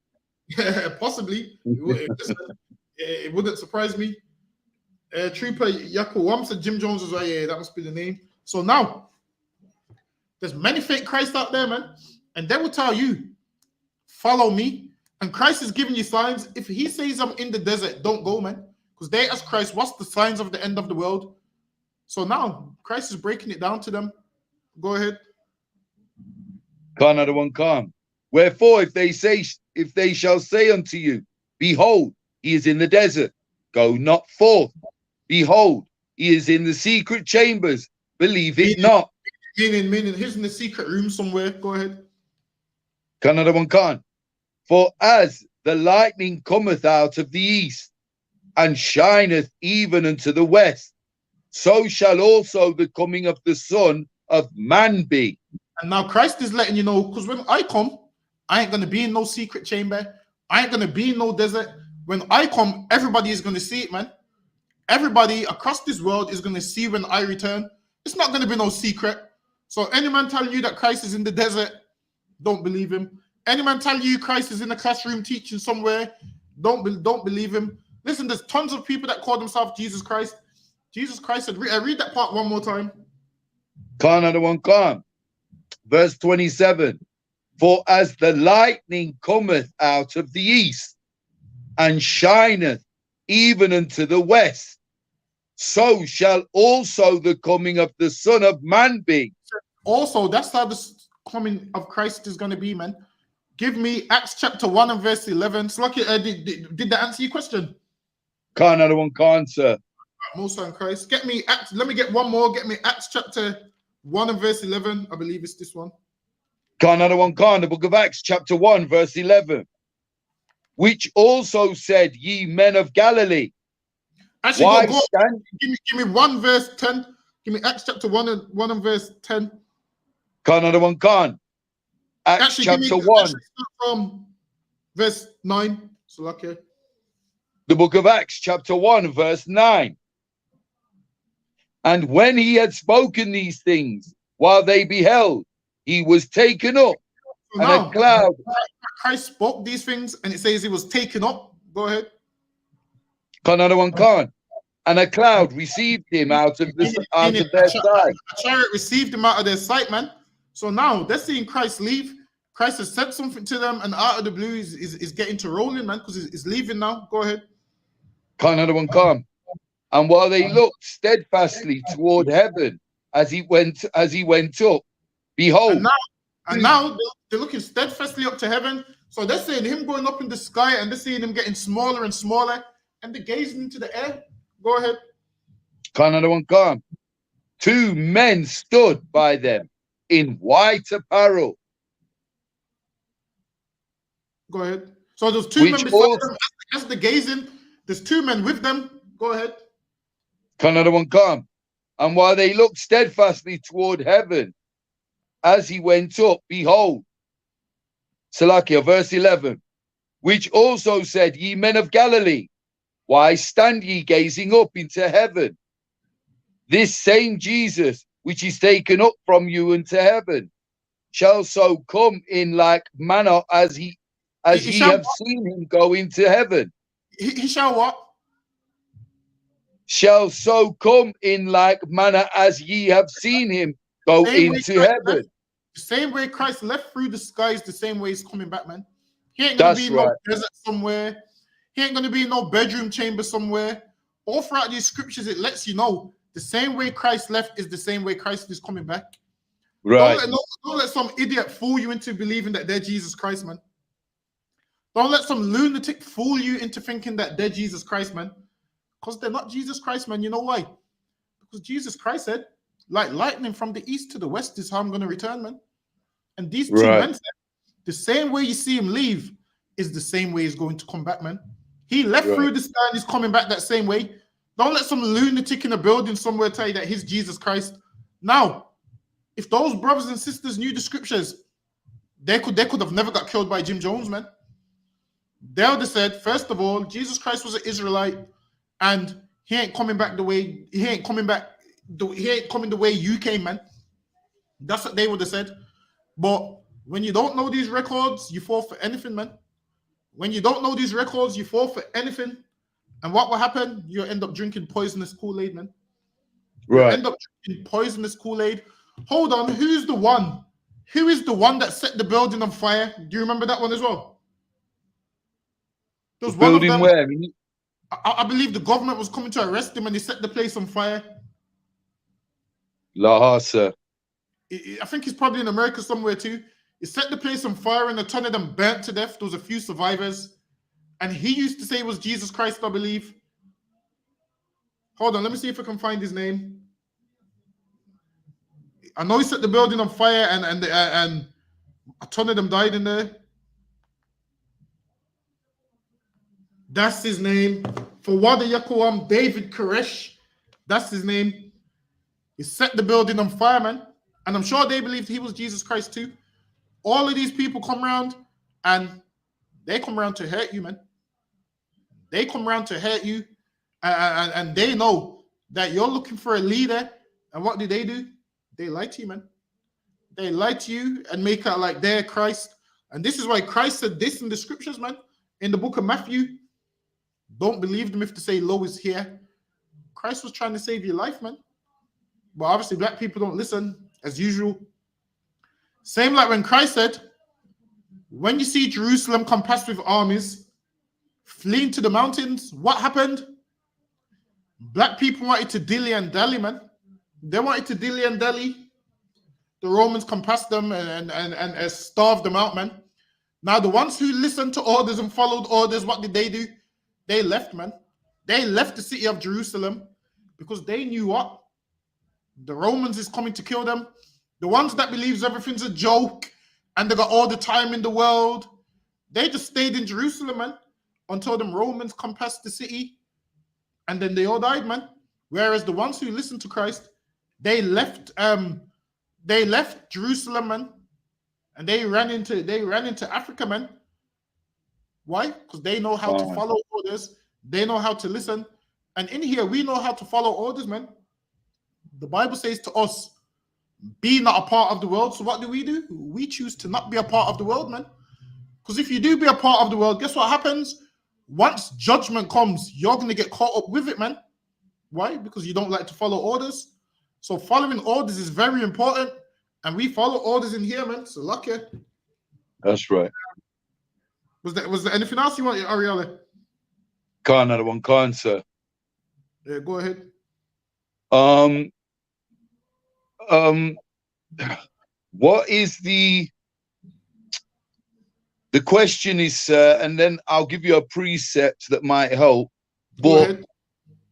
possibly. It wouldn't surprise me. Trooper Yaku said Jim Jones as well. Yeah, that must be the name. So now, there's many fake Christ out there, man, and they will tell you, follow me. And Christ is giving you signs. If he says I'm in the desert, don't go, man, because they ask Christ, what's the signs of the end of the world? So now Christ is breaking it down to them. Go ahead. Can't another one come. Wherefore, if they shall say unto you, behold, he is in the desert, go not forth. Behold, he is in the secret chambers, believe it not. Meaning he's in the secret room somewhere. Go ahead. Can't another one can't. For as the lightning cometh out of the east, and shineth even unto the west, so shall also the coming of the Son of Man be. And now Christ is letting you know, because when I come, I ain't going to be in no secret chamber. I ain't going to be in no desert. When I come, everybody is going to see it, man. Everybody across this world is going to see when I return. It's not going to be no secret. So any man telling you that Christ is in the desert, don't believe him. Any man telling you Christ is in the classroom teaching somewhere, don't believe him. Listen, there's tons of people that call themselves Jesus Christ. Jesus Christ said, read that part one more time. Can't another one come. Verse 27. For as the lightning cometh out of the east, and shineth even unto the west, so shall also the coming of the Son of Man be. Also, that's how the coming of Christ is going to be, man. Give me Acts chapter 1 and verse 11. Slucky, did that answer your question? Can't another one can't, sir. Most on Christ. Get me Acts. Let me get one more. Get me Acts chapter 1 and verse 11. I believe it's this one. Can't another one can't. The book of Acts chapter 1 verse 11. Which also said, ye men of Galilee. Actually, why go stand? Give me 1 verse 10. Give me Acts chapter 1 and verse 10. Can't another one can't. Acts Actually, chapter 1. From verse 9. So okay. The book of Acts chapter 1 verse 9. And when he had spoken these things, while they beheld, he was taken up, so and now, a cloud. Christ spoke these things, and it says he was taken up. Go ahead. Can't another one can't. And a cloud received him out of their sight. A chariot received him out of their sight, man. So now they're seeing Christ leave. Christ has said something to them, and out of the blue is getting to rolling, man, because he's leaving now. Go ahead. Can't another one come. And while they looked steadfastly toward heaven as he went up, behold. And now they're looking steadfastly up to heaven. So they're seeing him going up in the sky, and they're seeing him getting smaller and smaller, and they're gazing into the air. Go ahead. Can't another one come. 2 men stood by them in white apparel. Go ahead. So there's 2 men before them as they're gazing. There's 2 men with them. Go ahead. Can another one come? And while they looked steadfastly toward heaven, as he went up, behold, Salakia, verse 11, which also said, ye men of Galilee, why stand ye gazing up into heaven? This same Jesus, which is taken up from you into heaven, shall so come in like manner as ye have seen him go into heaven. He shall what? Shall so come in like manner as ye have seen him go into heaven. The same way Christ left through the skies, the same way he's coming back, man. He ain't gonna be in no desert somewhere. He ain't gonna be in no bedroom chamber somewhere. All throughout these scriptures, it lets you know the same way Christ left is the same way Christ is coming back. Right. Don't let some idiot fool you into believing that they're Jesus Christ, man. Don't let some lunatic fool you into thinking that they're Jesus Christ, man. Because they're not Jesus Christ, man. You know why? Because Jesus Christ said, like lightning from the east to the west is how I'm going to return, man. And these two Right. men said, the same way you see him leave is the same way he's going to come back, man. He left Right. through the sky and he's coming back that same way. Don't let some lunatic in a building somewhere tell you that he's Jesus Christ. Now, if those brothers and sisters knew the scriptures, they could have never got killed by Jim Jones, man. They would have said, first of all, Jesus Christ was an Israelite, and he ain't coming back the way he ain't coming the way you came, man. That's what they would have said. But when you don't know these records, you fall for anything, man. When you don't know these records, you fall for anything. And what will happen? You'll end up drinking poisonous Kool-Aid, man. You'll end up drinking poisonous Kool-Aid. Hold on, who's the one? Who is the one that set the building on fire? Do you remember that one as well? There was one of them. Where? I believe the government was coming to arrest him and they set the place on fire. Lhasa. I think he's probably in America somewhere too. He set the place on fire and a ton of them burnt to death. There was a few survivors. And he used to say it was Jesus Christ, I believe. Hold on, let me see if I can find his name. I know he set the building on fire and a ton of them died in there. That's his name. For Wada Yakuam, David Koresh. That's his name. He set the building on fire, man. And I'm sure they believed he was Jesus Christ too. All of these people come around and they come around to hurt you, man. They come around to hurt you. And they know that you're looking for a leader. And what do? They lie to you, man. They lie to you and make out like they're Christ. And this is why Christ said this in the scriptures, man. In the book of Matthew, don't believe them if they say lo is here. Christ was trying to save your life, man. But obviously black people don't listen, as usual. Same like when Christ said, when you see Jerusalem compassed with armies, fleeing to the mountains, what happened? Black people wanted to dilly and dally, man. They wanted to dilly and dally. The Romans compassed them and starved them out, man. Now, the ones who listened to orders and followed orders, what did they do? They left, man. They left the city of Jerusalem because they knew what? The Romans is coming to kill them. The ones that believes everything's a joke and they got all the time in the world, they just stayed in Jerusalem, man, until them Romans compassed the city. And then they all died, man. Whereas the ones who listened to Christ, they left Jerusalem, man, and they ran into Africa, man. Why? Because they know how to follow orders. They know how to listen. And in here, we know how to follow orders, man. The Bible says to us, be not a part of the world. So what do? We choose to not be a part of the world, man. Because if you do be a part of the world, guess what happens? Once judgment comes, you're going to get caught up with it, man. Why? Because you don't like to follow orders. So following orders is very important. And we follow orders in here, man. So lucky. That's right. Was there anything else you wanted, Ariella? Can't another one, can't, sir. Yeah, go ahead. What is the question is, sir, and then I'll give you a precept that might help, but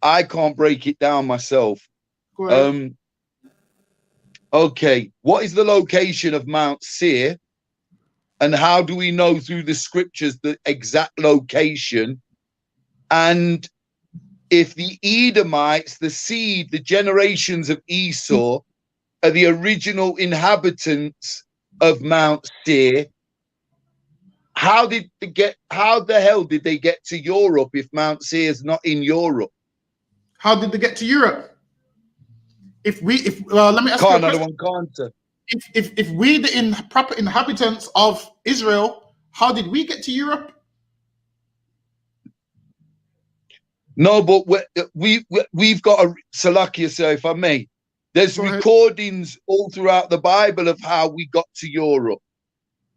I can't break it down myself. Go ahead. Okay, what is the location of Mount Seir, and how do we know through the scriptures the exact location? And if the Edomites, the seed, the generations of Esau, are the original inhabitants of Mount Seir, how the hell did they get to Europe if Mount Seir is not in Europe? How did they get to Europe? Let me ask you a question. If we the proper inhabitants of Israel, how did we get to Europe? No, but we've got a Salakia, sir, if I may. There's recordings all throughout the Bible of how we got to Europe.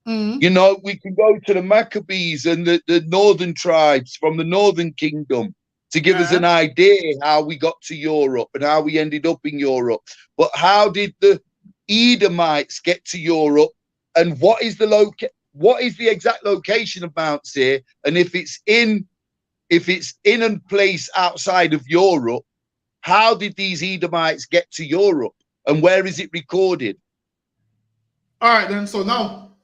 Mm-hmm. You know, we can go to the Maccabees and the northern tribes from the northern kingdom to give us an idea how we got to Europe and how we ended up in Europe. But how did the Edomites get to Europe, and what is the exact location of Mount Seir? And if it's in a place outside of Europe, how did these Edomites get to Europe? and where is it recorded? All right, then. So now,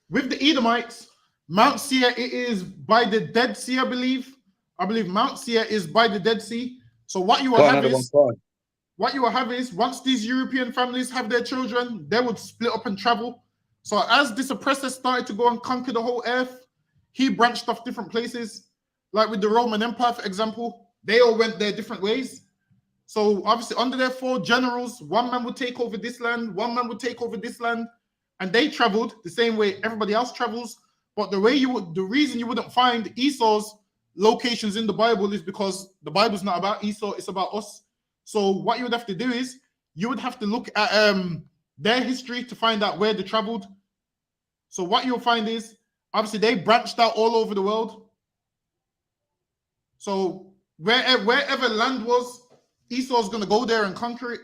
with the Edomites, Mount Seir, it is by the Dead Sea, I believe. I believe Mount Seir is by the Dead Sea. So what you will have is, once these European families have their children, they would split up and travel. So as this oppressor started to go and conquer the whole earth, he branched off different places. Like with the Roman Empire, for example, they all went their different ways. So obviously under their 4 generals, one man would take over this land, one man would take over this land, and they traveled the same way everybody else travels. But the reason you wouldn't find Esau's locations in the Bible is because the Bible's not about Esau, it's about us. So what you would have to do is you would have to look at their history to find out where they traveled. So what you'll find is obviously they branched out all over the world. So wherever land was, Esau's going to go there and conquer it.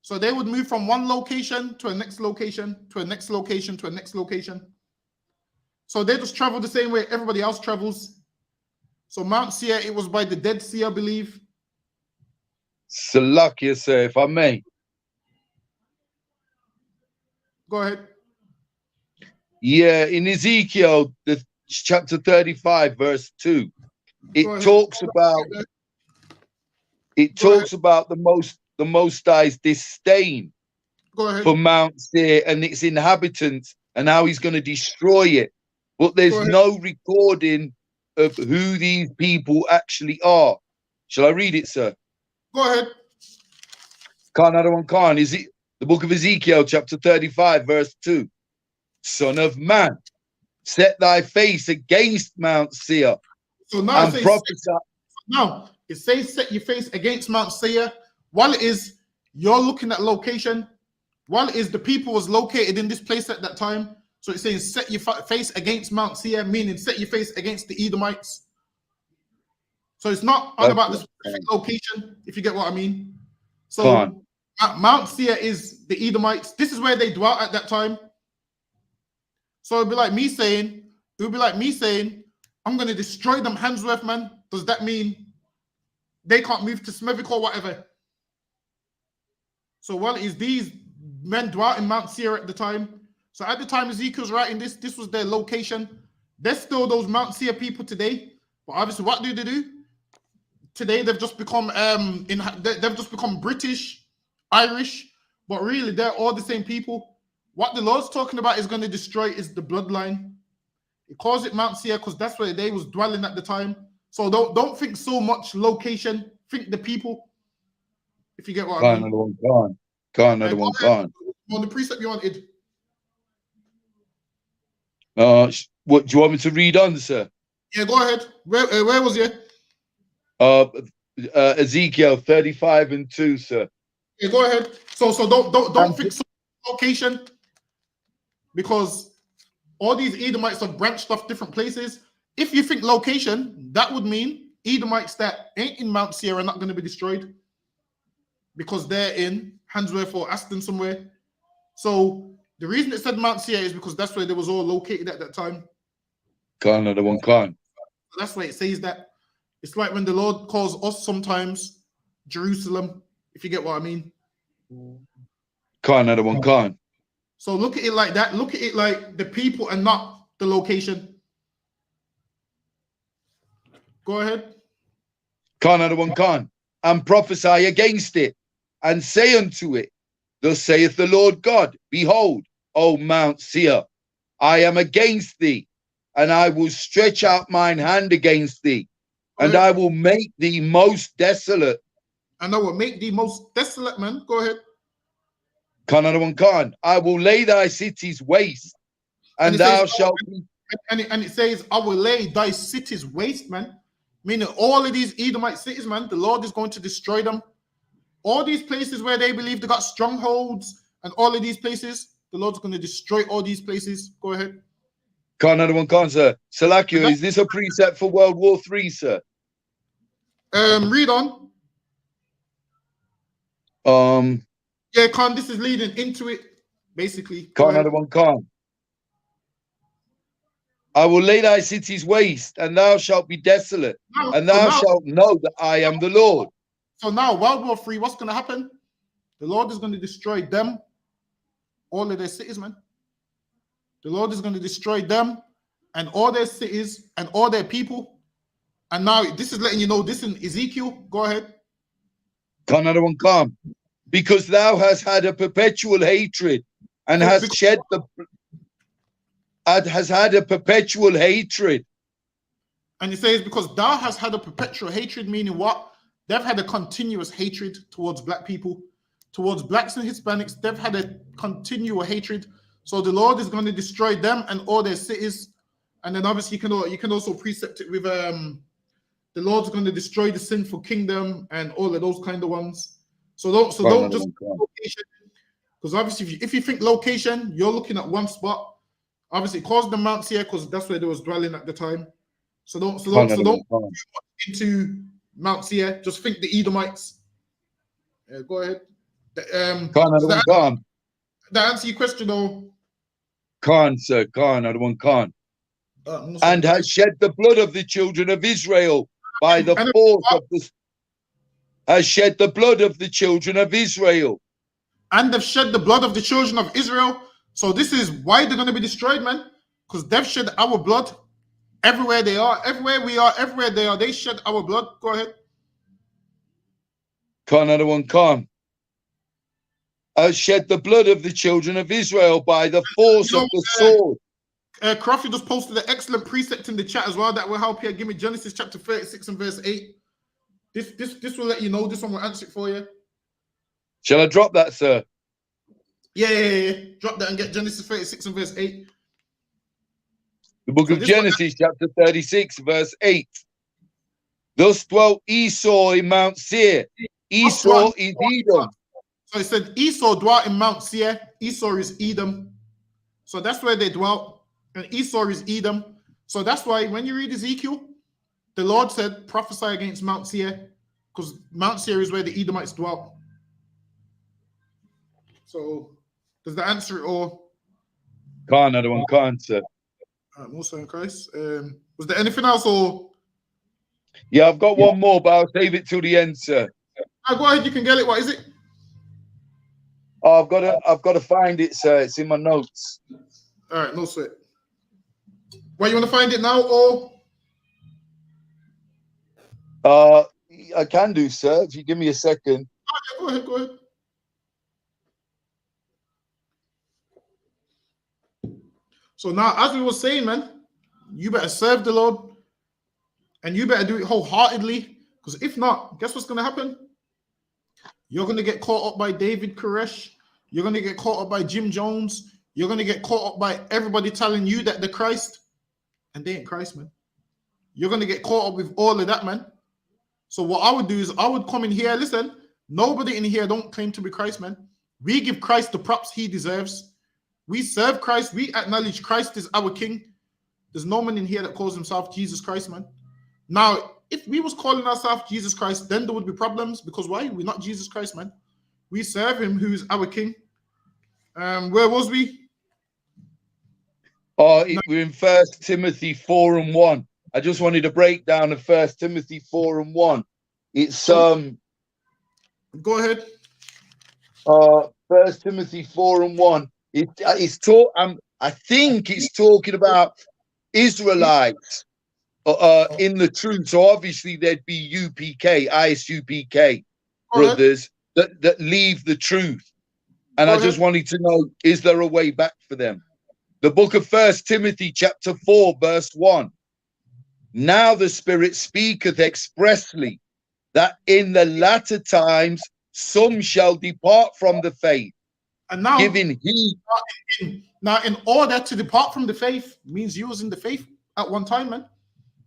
So they would move from one location to a next location, to a next location, to a next location. So they just travel the same way everybody else travels. So Mount Seir, it was by the Dead Sea, I believe. Salakia, sir, if I may. Go ahead. Yeah, in Ezekiel, the chapter 35, verse 2, it talks about the Most High's disdain for Mount Seir and its inhabitants and how he's going to destroy it. But there's no recording of who these people actually are. Shall I read it, sir? Go ahead. Khan, is it the book of Ezekiel, chapter 35, verse 2? Son of man, set thy face against Mount Seir. So now and prophesy. Now it says set your face against Mount Seir. While it is you're looking at location, while it is the people was located in this place at that time. So it's saying set your face against Mount Seir, meaning set your face against the Edomites. So it's not all about the specific location, if you get what I mean. So Mount Seir is the Edomites. This is where they dwelt at that time. So it'd be like me saying, I'm going to destroy them Handsworth, man. Does that mean they can't move to Smethwick or whatever? So while it is these men dwelt in Mount Seir at the time. So at the time Ezekiel's writing this was their location. There's still those Mount Seir people today. But obviously, what do they do? Today they've just become British, Irish, but really they're all the same people. What the Lord's talking about is going to destroy is the bloodline. He calls it Mount Seir because that's where they was dwelling at the time. So don't think so much location. Think the people. If you get what I mean. On the precept you wanted. What do you want me to read on, sir? Yeah, go ahead. Where was you? Ezekiel 35 and 2, sir. Yeah, go ahead. So don't fix location, because all these Edomites have branched off different places. If you think location, that would mean Edomites that ain't in Mount Seir are not going to be destroyed because they're in Handsworth or Aston somewhere. So the reason it said Mount Seir is because that's where they was all located at that time. That's why it says that. It's like when the Lord calls us sometimes Jerusalem, if you get what I mean. So look at it like that. Look at it like the people and not the location. Go ahead. And prophesy against it, and say unto it, thus saith the Lord God, behold, O Mount Seir, I am against thee, and I will stretch out mine hand against thee, and I will make thee most desolate. And I will make thee most desolate, man. Go ahead. I will lay thy cities waste, and thou shalt be... And it says, I will lay thy cities waste, man. Meaning all of these Edomite cities, man, the Lord is going to destroy them. All these places where they believe they got strongholds and all of these places, the Lord's going to destroy all these places. Go ahead. Sir. Salakio, is this a precept for World War III, sir? Read on. Yeah, Khan, this is leading into it, basically. I will lay thy cities waste, and thou shalt be desolate, and thou shalt know that I am the Lord. So now, World War III, what's going to happen? The Lord is going to destroy them, all of their cities, man. The Lord is going to destroy them and all their cities and all their people. And now this is letting you know this in Ezekiel. Go ahead. Can't another one come? Because thou hast had a perpetual hatred and hast shed the has had a perpetual hatred. And he says, because thou hast had a perpetual hatred, meaning what? They've had a continuous hatred towards black people, towards blacks and Hispanics. They've had a continual hatred. So the Lord is going to destroy them and all their cities. And then obviously you can also precept it with the Lord's going to destroy the sinful kingdom and all of those kind of ones. So don't just location, because obviously if you think location, you're looking at one spot. Obviously, it caused the Mount Seir because that's where they was dwelling at the time. So don't go into Mount Seir. Just think the Edomites. Go ahead. That answer your question, though. Khan, sir, Khan, other one Khan. And has shed the blood of the children of Israel by the force of the. Has shed the blood of the children of Israel. And they've shed the blood of the children of Israel. So this is why they're going to be destroyed, man. Because they've shed our blood everywhere they are, everywhere we are, everywhere they are. They shed our blood. Go ahead. Khan, other one Khan. Has shed the blood of the children of Israel by the force of the sword. Crofty just posted an excellent precept in the chat as well that will help you. Give me Genesis chapter 36 and verse 8. This will let you know. This one will answer it for you. Shall I drop that, sir? Yeah. Drop that and get Genesis 36 and verse 8. The book of Genesis, chapter 36, verse 8. Thus dwelt Esau in Mount Seir. Esau is Edom. So it said Esau dwelt in Mount Seir. Esau is Edom. So that's where they dwelt. And Esau is Edom. So that's why when you read Ezekiel, the Lord said, prophesy against Mount Seir, because Mount Seir is where the Edomites dwelt. So does that answer it all? Can't, another one can't, sir. Also in Christ. Was there anything else or? Yeah, I've got one more, but I'll save it till the end, sir. Go ahead, you can get it. What is it? Oh, I've got to find it, sir. It's in my notes. All right, no sweat. Well, you want to find it now or? I can do, sir, if you give me a second. Oh, yeah, go ahead. So now, as we were saying, man, you better serve the Lord and you better do it wholeheartedly, because if not, guess what's going to happen? You're going to get caught up by David Koresh. You're going to get caught up by Jim Jones. You're going to get caught up by everybody telling you that they're Christ, and they ain't Christ, man. You're going to get caught up with all of that, man. So what I would do is I would come in here. Listen, nobody in here don't claim to be Christ, man. We give Christ the props he deserves. We serve Christ. We acknowledge Christ is our King. There's no man in here that calls himself Jesus Christ, man. Now, if we was calling ourselves Jesus Christ, then there would be problems, because why? We're not Jesus Christ, man. We serve him who is our King. Where was we? We're in 1 Timothy 4:1. I just wanted to break down of 1 Timothy 4:1. It's Go ahead. 1 Timothy 4:1. It's taught. I think it's talking about Israelites in the truth. So obviously there'd be UPK, ISUPK brothers that leave the truth. And I just wanted to know, is there a way back for them? The book of 1 Timothy chapter 4 verse 1. Now the Spirit speaketh expressly that in the latter times some shall depart from the faith, and now giving heed. Now, in order to depart from the faith means you was in the faith at one time, man.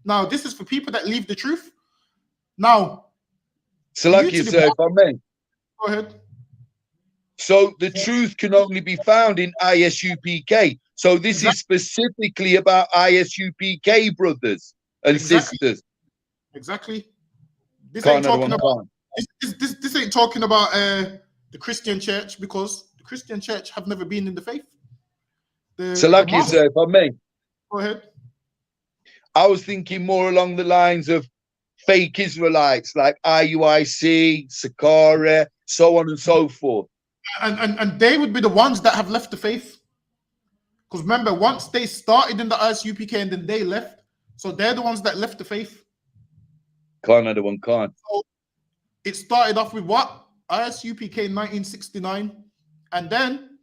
Now, this is for people that leave the truth. Now, Salaki, sir, if I may. Go ahead. So the truth can only be found in ISUPK. So this is specifically about ISUPK brothers and sisters. Exactly. This ain't talking about this ain't talking about the Christian church, because the Christian church have never been in the faith. Salaki, sir, if I may. Go ahead. I was thinking more along the lines of fake Israelites like IUIC, Sakara, so on and so forth. And they would be the ones that have left the faith. Because remember, once they started in the ISUPK and then they left, so they're the ones that left the faith. Another one can't. So it started off with what? ISUPK 1969. And then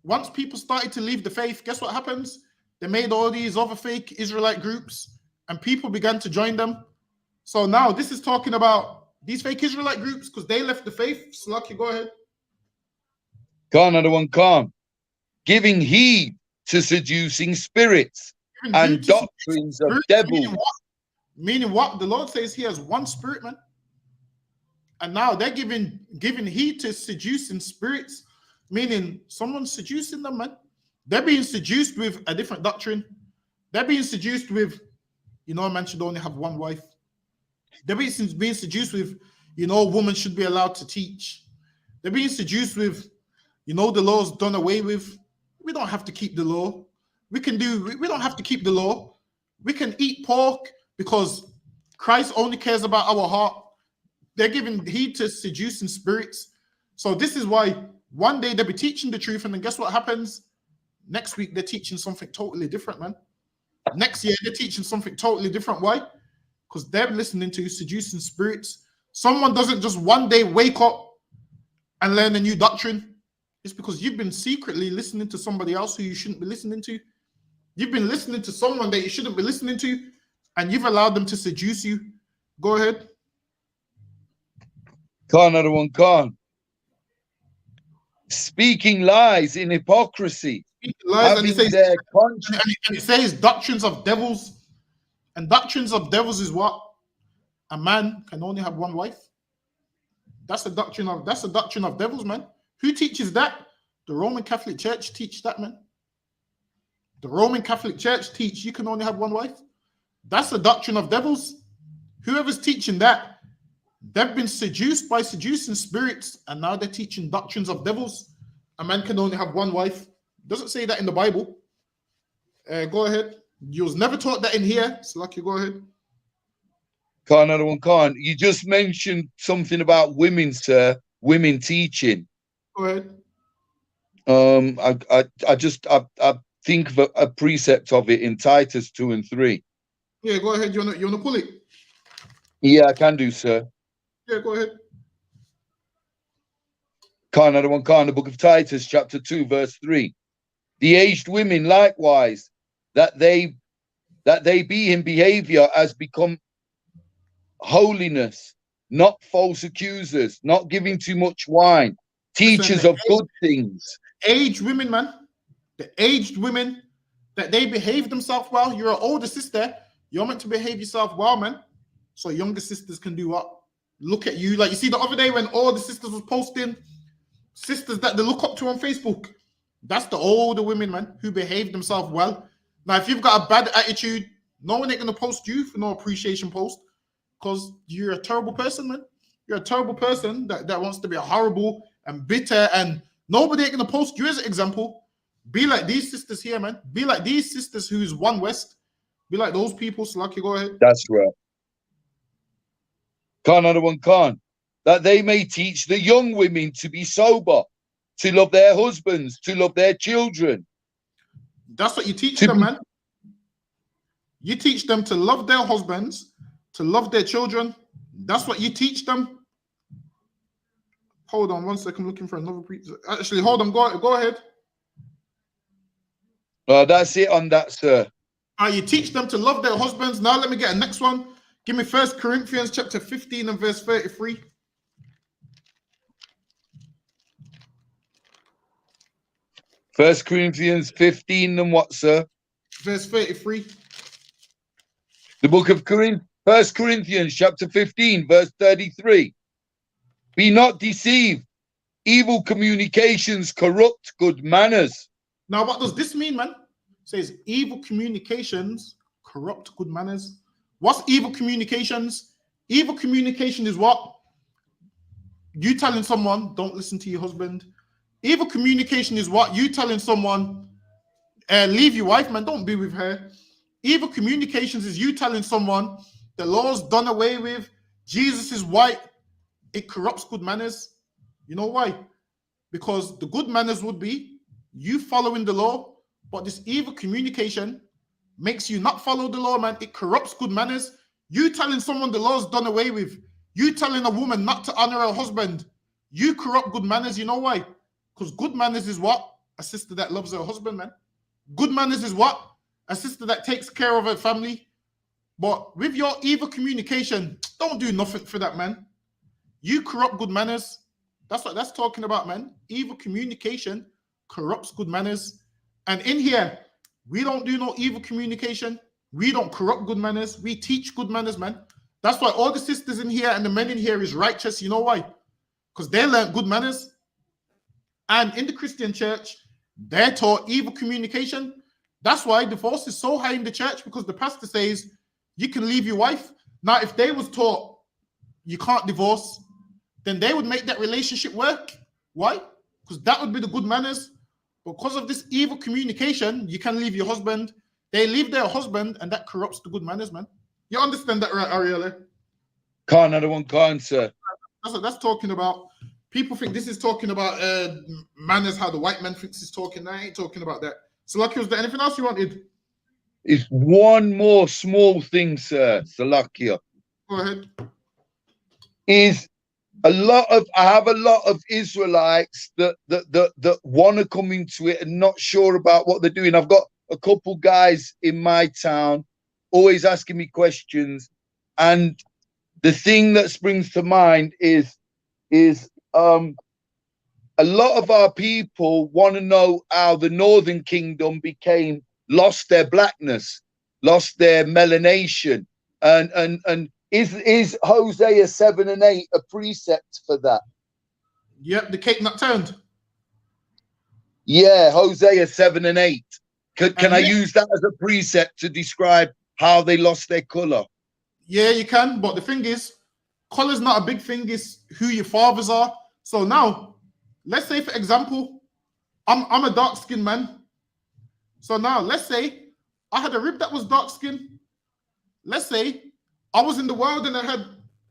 once people started to leave the faith, guess what happens? They made all these other fake Israelite groups and people began to join them. So now this is talking about these fake Israelite groups because they left the faith. Slaki, go ahead. Another one can't. Giving heed to seducing spirits and doctrines of devils. Meaning what? The Lord says he has one spirit, man. And now they're giving heed to seducing spirits, meaning someone's seducing them, man. They're being seduced with a different doctrine. They're being seduced with, a man should only have one wife. They're being seduced with, a woman should be allowed to teach. They're being seduced with, the law's done away with. We don't have to keep the law. We don't have to keep the law. We can eat pork because Christ only cares about our heart. They're giving heed to seducing spirits. So this is why one day they'll be teaching the truth, and then guess what happens? Next week, they're teaching something totally different, man. Next year, they're teaching something totally different. Why? Because they're listening to seducing spirits. Someone doesn't just one day wake up and learn a new doctrine. It's because you've been secretly listening to somebody else who you shouldn't be listening to. You've been listening to someone that you shouldn't be listening to, and you've allowed them to seduce you. Go ahead. Another one can't. Speaking lies in hypocrisy. Lies, and it says doctrines of devils. And doctrines of devils is what? A man can only have one wife. That's a doctrine of devils, man. Who teaches that? The Roman Catholic Church teach that, man. The Roman Catholic Church teach you can only have one wife. That's a doctrine of devils. Whoever's teaching that, they've been seduced by seducing spirits, and now they're teaching doctrines of devils. A man can only have one wife. Doesn't say that in the Bible. Go ahead. You was never taught that in here. So lucky, go ahead. Another one can't. You just mentioned something about women, sir. Women teaching. Go ahead. I think of a precept of it in Titus 2 and 3. Yeah, go ahead. You wanna pull it? Yeah, I can do, sir. Yeah, go ahead. Another one can't. The book of Titus, chapter 2, verse 3. The aged women likewise, that they be in behavior as become holiness, not false accusers, not giving too much wine, teachers of good things. Aged women, man. The aged women, that they behave themselves well. You're an older sister. You're meant to behave yourself well, man. So younger sisters can do what? Look at you. Like you see the other day when all the sisters was posting sisters that they look up to on Facebook. That's the older women, man, who behave themselves well. Now, if you've got a bad attitude, no one ain't going to post you for no appreciation post because you're a terrible person, man. You're a terrible person that wants to be horrible and bitter, and nobody ain't going to post you as an example. Be like these sisters here, man. Be like these sisters who's One West. Be like those people. So, Lucky, go ahead. That's right. Another one can't. That they may teach the young women to be sober, to love their husbands, to love their children. That's what you teach them, man. You teach them to love their husbands, to love their children. That's what you teach them. Hold on 1 second. I'm looking for another preacher. Actually, hold on. Go ahead. That's it on that, sir. You teach them to love their husbands. Now let me get a next one. Give me 1 Corinthians chapter 15 and verse 33. 1 Corinthians 15 and what, sir? Verse 33. The book of 1 Corinthians chapter 15, verse 33. Be not deceived. Evil communications corrupt good manners. Now, what does this mean, man? It says evil communications corrupt good manners. What's evil communications? Evil communication is what? You telling someone, don't listen to your husband. Evil communication is what? You telling someone, leave your wife, man, don't be with her. Evil communications is you telling someone, the law's done away with, Jesus is white, it corrupts good manners. You know why? Because the good manners would be you following the law, but this evil communication makes you not follow the law, man. It corrupts good manners. You telling someone the law's done away with, you telling a woman not to honor her husband, you corrupt good manners. You know why? Because good manners is what? A sister that loves her husband, man. Good manners is what? A sister that takes care of her family. But with your evil communication, don't do nothing for that, man. You corrupt good manners. That's what that's talking about, man. Evil communication corrupts good manners. And in here, we don't do no evil communication. We don't corrupt good manners. We teach good manners, man. That's why all the sisters in here and the men in here is righteous. You know why? Because they learned good manners. And in the Christian church, they're taught evil communication. That's why divorce is so high in the church, because the pastor says you can leave your wife. Now, if they was taught you can't divorce, then they would make that relationship work. Why? Because that would be the good manners. Because of this evil communication, you can leave your husband. They leave their husband, and that corrupts the good manners, man. You understand that, right, Ariella? Can't, another one can't, sir. That's what that's talking about. People think this is talking about manners, how the white man thinks he's talking. I ain't talking about that. Salaki, was there anything else you wanted? It's one more small thing, sir, Salakia. Go ahead. Is I have a lot of Israelites that want to come into it and not sure about what they're doing. I've got a couple guys in my town always asking me questions, and the thing that springs to mind is a lot of our people want to know how the Northern Kingdom lost their blackness, lost their melanation, and is Hosea 7 and 8 a precept for that? Yep, the cake not turned. Yeah, Hosea 7 and 8. Can I use that as a precept to describe how they lost their color? Yeah, you can. But the thing is, color's not a big thing. It's who your fathers are. So now, let's say, for example, I'm a dark-skinned man. So now, let's say I had a rib that was dark-skinned. Let's say I was in the world and I had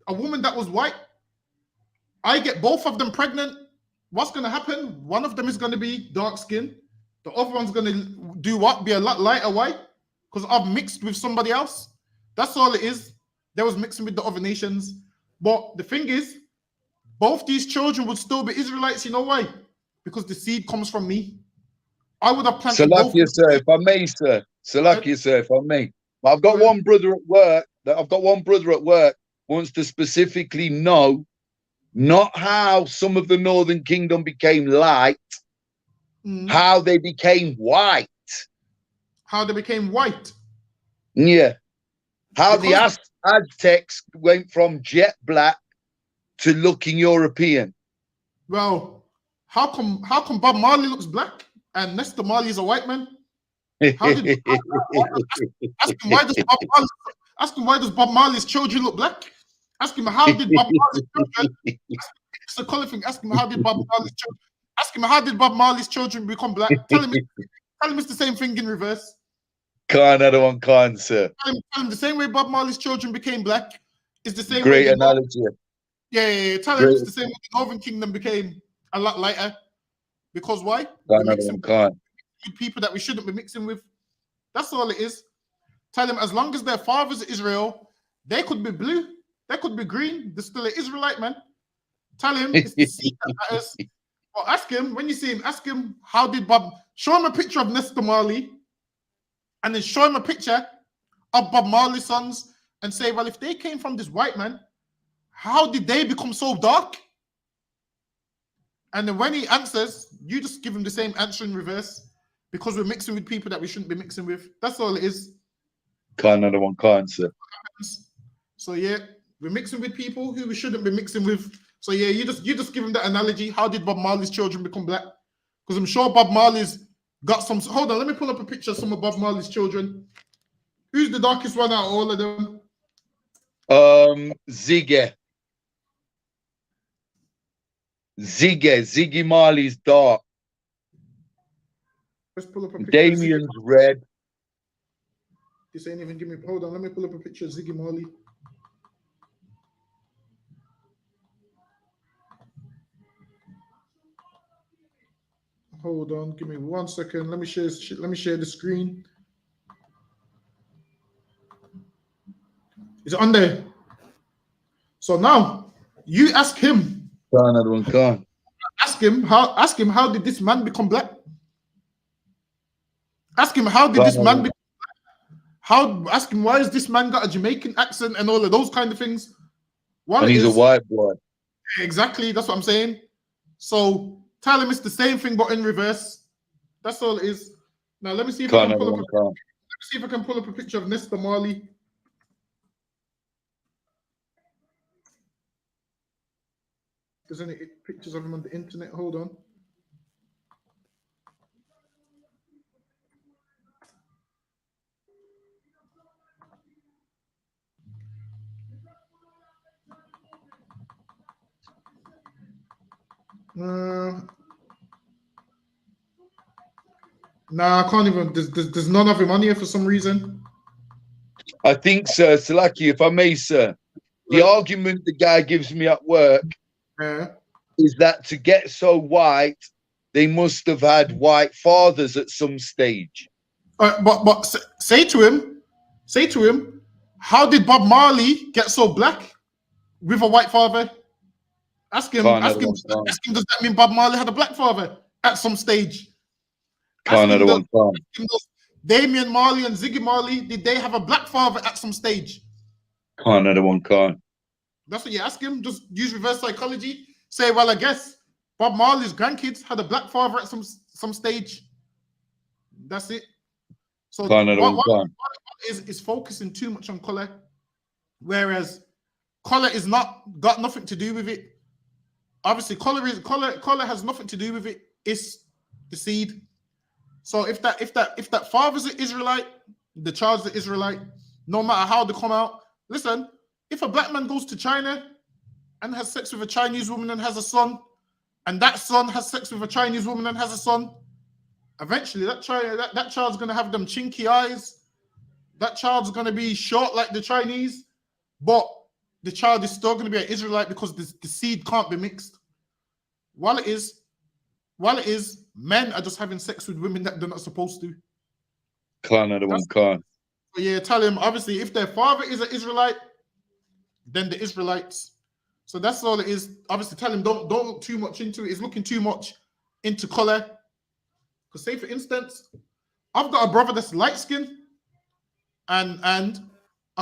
a woman that was white. I get both of them pregnant. What's going to happen? One of them is going to be dark-skinned. The other one's going to do what? Be a lot lighter white, because I've mixed with somebody else. That's all it is. They was mixing with the other nations. But the thing is, both these children would still be Israelites. You know why? Because the seed comes from me. I would have planted both. Salakia, sir, if I may, sir. Salakia, sir, if I may. I've got one brother at work wants to specifically know not how some of the Northern Kingdom became light, how they became white. How they became white? Yeah. How the Aztecs went from jet black to looking European. Well, how come Bob Marley looks black and Nestor Marley is a white man? How did ask him why does Bob Marley's children look black? Ask him how did Bob Marley's children it's a color thing. Ask him how did Bob Marley's children become black? Tell him it's the same thing in reverse. Another one can't, sir. Tell him the same way Bob Marley's children became black is the same Great way. Analogy. Yeah. Tell him it's the same way the Northern Kingdom became a lot lighter. Because why? We're mixing with people that we shouldn't be mixing with. That's all it is. Tell him as long as their fathers are Israel, they could be blue, they could be green, they're still an Israelite, man. Tell him it's the seed that matters. Or ask him, when you see him, ask him how did show him a picture of Nestor Marley, and then show him a picture of Bob Marley's sons and say, well, if they came from this white man, how did they become so dark? And then when he answers, you just give him the same answer in reverse, because we're mixing with people that we shouldn't be mixing with. That's all it is. Another one can't, sir. So yeah, we're mixing with people who we shouldn't be mixing with. So yeah, you just give him that analogy. How did Bob Marley's children become black? Because I'm sure Bob Marley's got some. Hold on, let me pull up a picture of some of Bob Marley's children. Who's the darkest one out of all of them? Ziggy Marley's dark. Let's pull up a picture. Damien's red. This ain't even give me. Hold on, let me pull up a picture of Ziggy Marley. Hold on, give me 1 second. Let me share the screen. Is it on there? So now you ask him. Another one, can't. Ask him how did this man become black? Ask him how did this man become black? Ask him why is this man got a Jamaican accent and all of those kind of things? And he's a white boy. Exactly, that's what I'm saying. So tell him it's the same thing but in reverse. That's all it is. Now let me see if I can pull up a picture of Nesta Marley. There's any pictures of him on the internet? Hold on. Nah, I can't even. There's none of him on here for some reason. I think, sir, Salaki, if I may, sir, the argument the guy gives me at work is that to get so white, they must have had white fathers at some stage. But say to him, how did Bob Marley get so black with a white father? Ask him, does that mean Bob Marley had a black father at some stage? Damian Marley and Ziggy Marley, did they have a black father at some stage? That's what you ask him. Just use reverse psychology. Say, well, I guess Bob Marley's grandkids had a black father at some stage. That's it. So what is focusing too much on color, whereas color is got nothing to do with it. Obviously, color has nothing to do with it. It's the seed. So if that father's an Israelite, the child's an Israelite, no matter how they come out. Listen, if a black man goes to China and has sex with a Chinese woman and has a son, and that son has sex with a Chinese woman and has a son, eventually that child's gonna have them chinky eyes. That child's gonna be short like the Chinese, but the child is still gonna be an Israelite because the seed can't be mixed. While it is, men are just having sex with women that they're not supposed to. So yeah, tell him, obviously, if their father is an Israelite, then the Israelites. So that's all it is. Obviously, tell him don't look too much into it. It's looking too much into color. Because say, for instance, I've got a brother that's light skinned, and I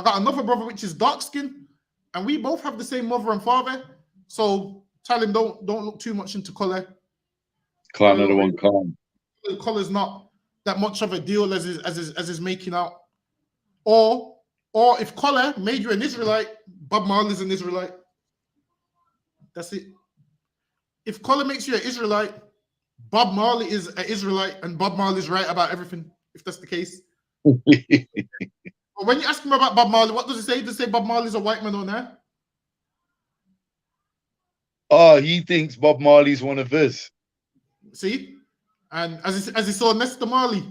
got another brother which is dark skinned, and we both have the same mother and father. So tell him don't look too much into color. Color is not that much of a deal as is making out. Or if color made you an Israelite, Bob Marley's an Israelite. That's it. If color makes you an Israelite, Bob Marley is an Israelite, and Bob Marley's right about everything, if that's the case. But when you ask him about Bob Marley, what does he say? Does he say Bob Marley's a white man on there? Oh, he thinks Bob Marley's one of us. See? And as he saw Nesta Marley.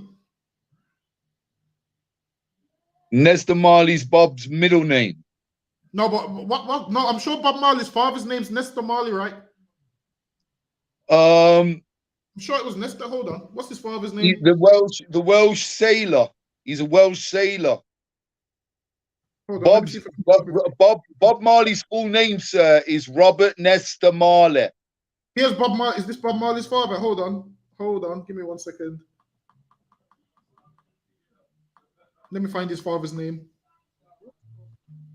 Nesta Marley's Bob's middle name. No, but what? No, I'm sure Bob Marley's father's name's Nesta Marley, right? I'm sure it was Nesta. Hold on. What's his father's name? The Welsh sailor. He's a Welsh sailor. Hold on, Bob Marley's full name, sir, is Robert Nesta Marley. Here's Bob Marley. Is this Bob Marley's father? Hold on. Give me 1 second. Let me find his father's name.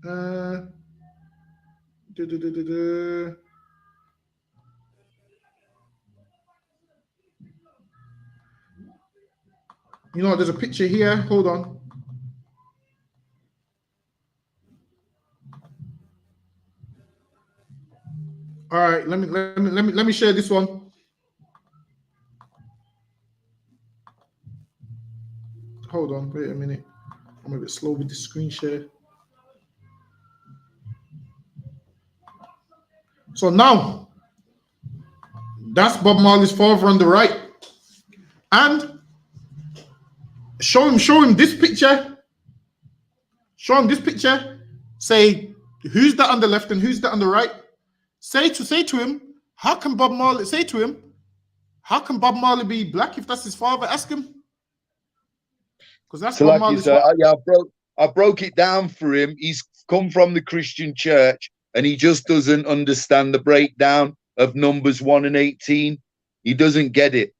You know, there's a picture here. Hold on. All right, let me share this one. Hold on, wait a minute. I'm a bit slow with the screen share. So now, that's Bob Marley's father on the right. And show him this picture. Show him this picture. Say, who's that on the left and who's that on the right? Say to him, how can Bob Marley How can Bob Marley be black if that's his father? Ask him. Because that's So Bob like you Marley's said, father. yeah, I broke it down for him. He's come from the Christian church and he just doesn't understand the breakdown of Numbers 1 and 18. He doesn't get it.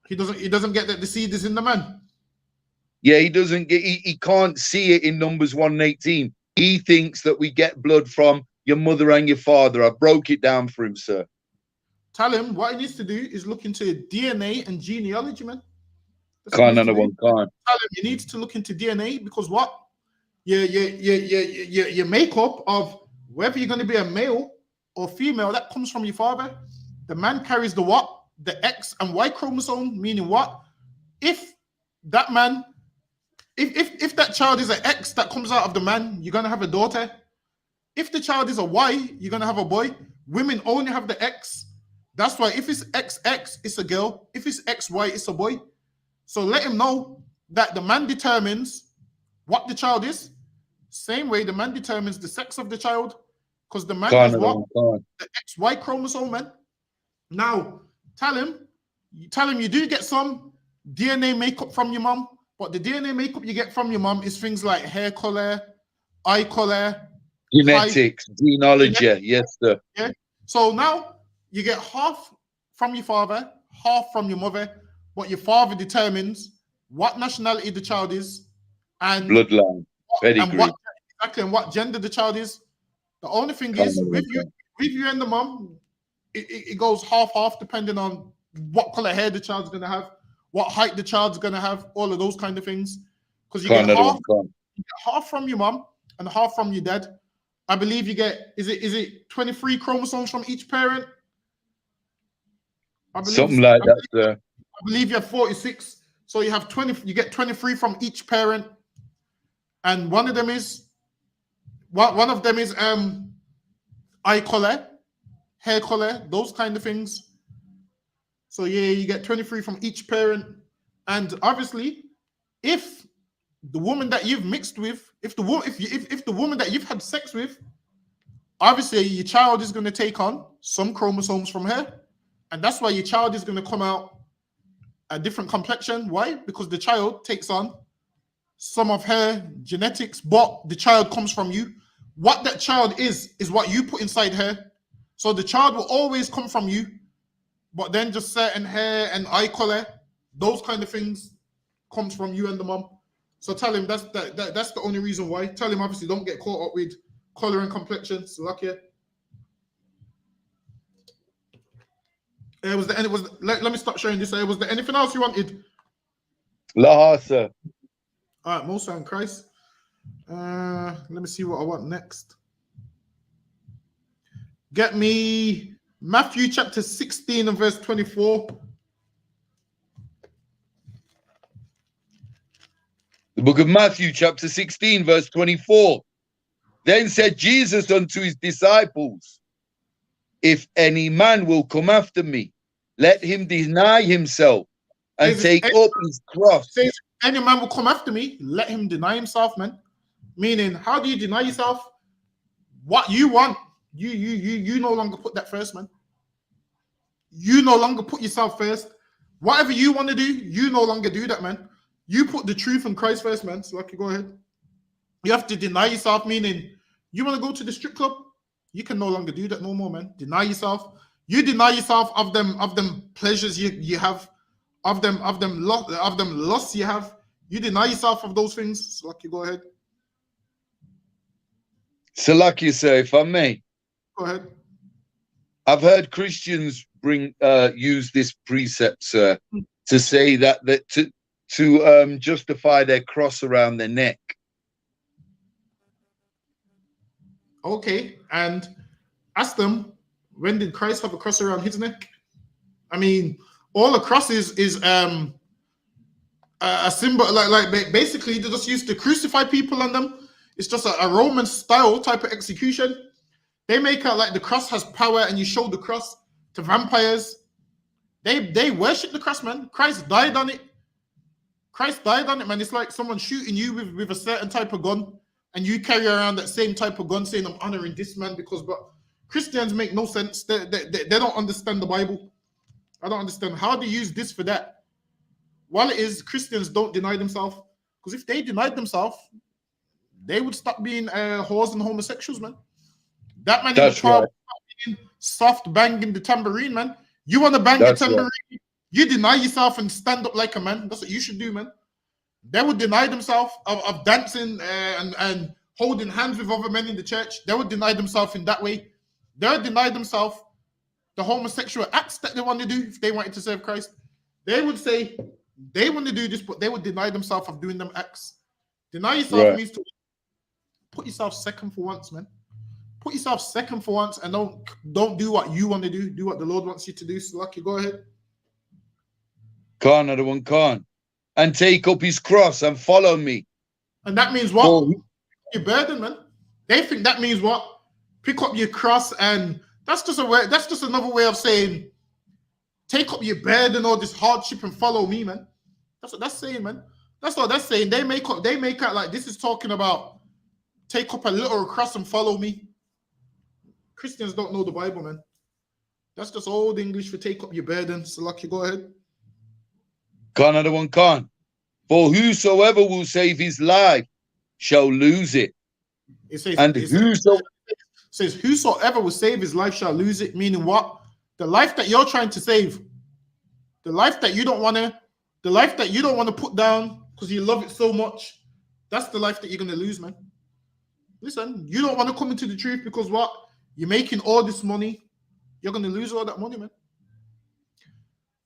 He doesn't get that the seed is in the man. Yeah, he doesn't get, he can't see it in Numbers 1 and 18. He thinks that we get blood from your mother and your father. I broke it down for him, sir. Tell him what he needs to do is look into DNA and genealogy, man. That's Can't what he needs to anyone do. can't. Tell him he needs to look into DNA because what? Your makeup of whether you're going to be a male or female, that comes from your father. The man carries the what? The X and Y chromosome, meaning what? If that man, if that child is an X that comes out of the man, you're going to have a daughter. If the child is a Y, you're going to have a boy. Women only have the X. That's why if it's XX, it's a girl. If it's XY, it's a boy. So let him know that the man determines what the child is. Same way the man determines the sex of the child, because the man has what? The XY chromosome, man. Now, tell him you do get some DNA makeup from your mom, but the DNA makeup you get from your mom is things like hair color, eye color, genetics, genealogy. Yes, sir. Yeah. So now you get half from your father, half from your mother, but your father determines what nationality the child is and bloodline, pedigree, and what gender the child is. The only thing is with you and the mom, it goes half depending on what color hair the child's gonna have, what height the child's gonna have, all of those kind of things. Because you get half from your mom and half from your dad. I believe you get is it 23 chromosomes from each parent? I believe something like that, sir. I believe you have 46. So you have 20, you get 23 from each parent. And one of them is eye color, hair color, those kind of things. So yeah, you get 23 from each parent. And obviously, if the woman that you've mixed with, if the woman that you've had sex with, obviously your child is going to take on some chromosomes from her. And that's why your child is going to come out a different complexion. Why? Because the child takes on some of her genetics, but the child comes from you. What that child is what you put inside her. So the child will always come from you, but then just certain hair and eye color, those kind of things comes from you and the mom. So tell him that's the only reason why. Tell him obviously don't get caught up with color and complexion. So lucky. Let me stop showing this. Was there anything else you wanted? La, sir. All right, Musa and Christ. Let me see what I want next. Get me Matthew chapter 16 and verse 24. The book of Matthew chapter 16 verse 24. Then said Jesus unto his disciples, if any man will come after me, let him deny himself and take up his cross. Says, any man will come after me, let him deny himself, man. Meaning, how do you deny yourself? What you want, you no longer put that first, man. You no longer put yourself first. Whatever you want to do, you no longer do that, man. You put the truth in Christ first, man. So, like, go ahead. You have to deny yourself, meaning you want to go to the strip club, you can no longer do that no more, man. Deny yourself. You deny yourself of them pleasures you have, of them lusts you have. You deny yourself of those things. So, like, you go ahead. So, like you say, if I may, go ahead. I've heard Christians use this precept, sir, to say that to justify their cross around their neck. Okay, and ask them, when did Christ have a cross around his neck? I mean, all a cross is a symbol, like basically they just used to crucify people on them. It's just a Roman style type of execution. They make out like the cross has power, and you show the cross to vampires. They worship the cross, man. Christ died on it. Christ died on it, man. It's like someone shooting you with a certain type of gun, and you carry around that same type of gun saying, I'm honoring this man, because but Christians make no sense. They don't understand the Bible. I don't understand. How do you use this for that? While it is, Christians don't deny themselves. Because if they denied themselves, they would stop being whores and homosexuals, man. That man That's in the right. pub soft banging the tambourine, man. You want to bang That's the tambourine? right. You deny yourself and stand up like a man. That's what you should do, man. They would deny themselves of dancing and holding hands with other men in the church. They would deny themselves in that way. They would deny themselves the homosexual acts that they want to do if they wanted to serve Christ. They would say they want to do this, but they would deny themselves of doing them acts. Deny yourself means to put yourself second for once, man. Put yourself second for once and don't do what you want to do. Do what the Lord wants you to do. So, Lucky, go ahead. Another one, Khan. And take up his cross and follow me. And that means what? Your burden, man. They think that means what? Pick up your cross, and that's just another way of saying take up your burden or this hardship and follow me, man. That's what that's saying, man. That's what that's saying. They make out like this is talking about take up a little cross and follow me. Christians don't know the Bible, man. That's just old English for take up your burden. So, Lucky, go ahead. Another one, Khan. For whosoever will save his life shall lose it. It says, whosoever will save his life shall lose it. Meaning what? The life that you're trying to save, the life that you don't want to put down because you love it so much. That's the life that you're gonna lose, man. Listen, you don't want to come into the truth because what? You're making all this money. You're gonna lose all that money, man.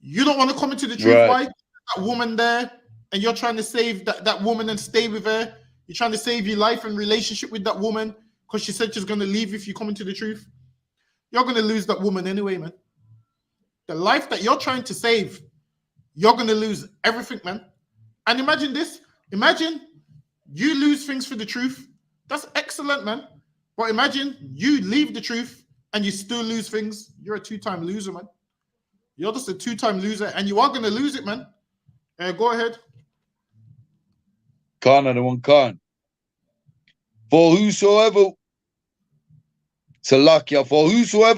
You don't want to come into the truth. Right. Why? That woman there, and you're trying to save that woman and stay with her. You're trying to save your life and relationship with that woman because she said she's going to leave if you come into the truth. You're going to lose that woman anyway, man. The life that you're trying to save, you're going to lose everything, man. And imagine this. Imagine you lose things for the truth. That's excellent, man. But imagine you leave the truth and you still lose things. You're a two-time loser, man. You're just a two-time loser, and you are going to lose it, man. Go ahead. Another one, Khan. For whosoever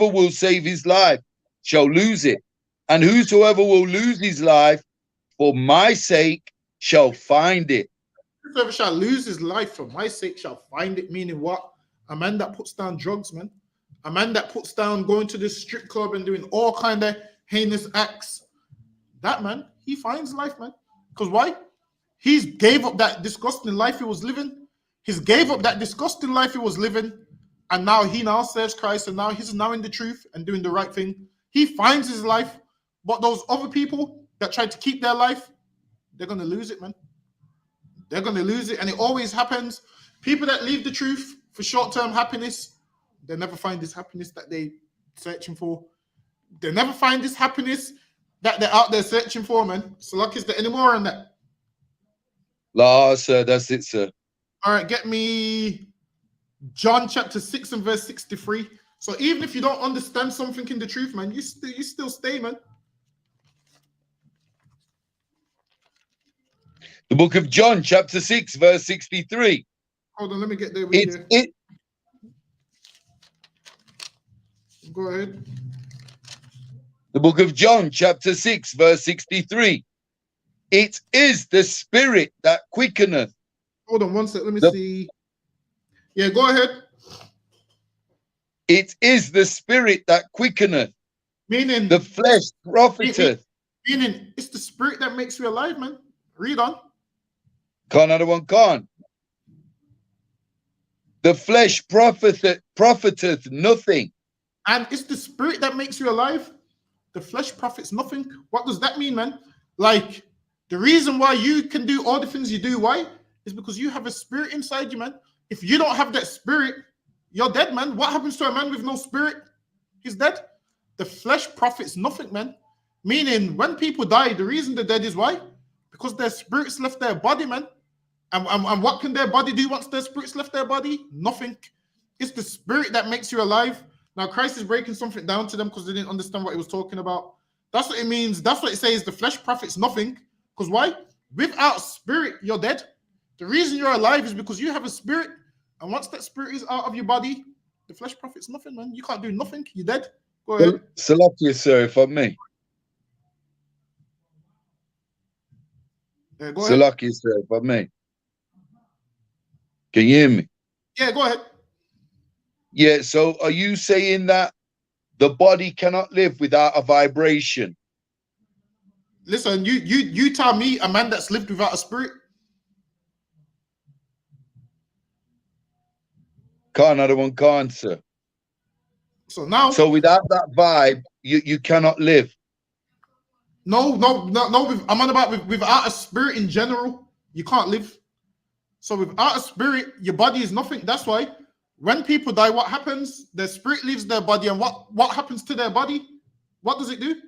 will save his life shall lose it, and whosoever will lose his life for my sake shall find it. Whosoever shall lose his life for my sake shall find it. Meaning what? A man that puts down drugs, man. A man that puts down going to the strip club and doing all kind of heinous acts. That man, he finds life, man. Because why? He's gave up that disgusting life he was living. He's gave up that disgusting life he was living. And now he serves Christ. And now he's now in the truth and doing the right thing. He finds his life. But those other people that try to keep their life, they're going to lose it, man. They're going to lose it. And it always happens. People that leave the truth for short-term happiness, they never find this happiness that they're searching for. They never find this happiness that they're out there searching for, man. So, luck, is there any more on that? La, sir, that's it, sir. All right, get me John chapter 6 and verse 63. So even if you don't understand something in the truth, man, you still stay, man. The book of John, chapter 6, verse 63. Hold on, let me get there with you. Go ahead. The book of John, chapter 6, verse 63. It is the spirit that quickeneth. Hold on one sec. Let me see. Yeah, go ahead. It is the spirit that quickeneth. Meaning the flesh profiteth. Meaning it's the spirit that makes you alive, man. Read on. Another one, Khan. The flesh profiteth nothing. And it's the spirit that makes you alive. The flesh profits nothing. What does that mean, man? Like, the reason why you can do all the things you do, why? Is because you have a spirit inside you, man. If you don't have that spirit, you're dead, man. What happens to a man with no spirit? He's dead. The flesh profits nothing, man. Meaning, when people die, the reason they're dead is why? Because their spirits left their body, man. And what can their body do once their spirits left their body? Nothing. It's the spirit that makes you alive. Now, Christ is breaking something down to them because they didn't understand what he was talking about. That's what it means. That's what it says. The flesh profits nothing. Because why? Without spirit, you're dead. The reason you're alive is because you have a spirit. And once that spirit is out of your body, the flesh profits nothing, man. You can't do nothing. You're dead. Go ahead. Salakia, sir, if I may. Go ahead. Salaki, sir, if I may. Can you hear me? Yeah, go ahead. Yeah, so are you saying that the body cannot live without a vibration? Listen, you tell me a man that's lived without a spirit. Another one can't, sir. So now, So without that vibe, you cannot live. no. I'm on about without a spirit in general, you can't live. So without a spirit, your body is nothing. That's why when people die, what happens? Their spirit leaves their body, and what happens to their body? What does it do?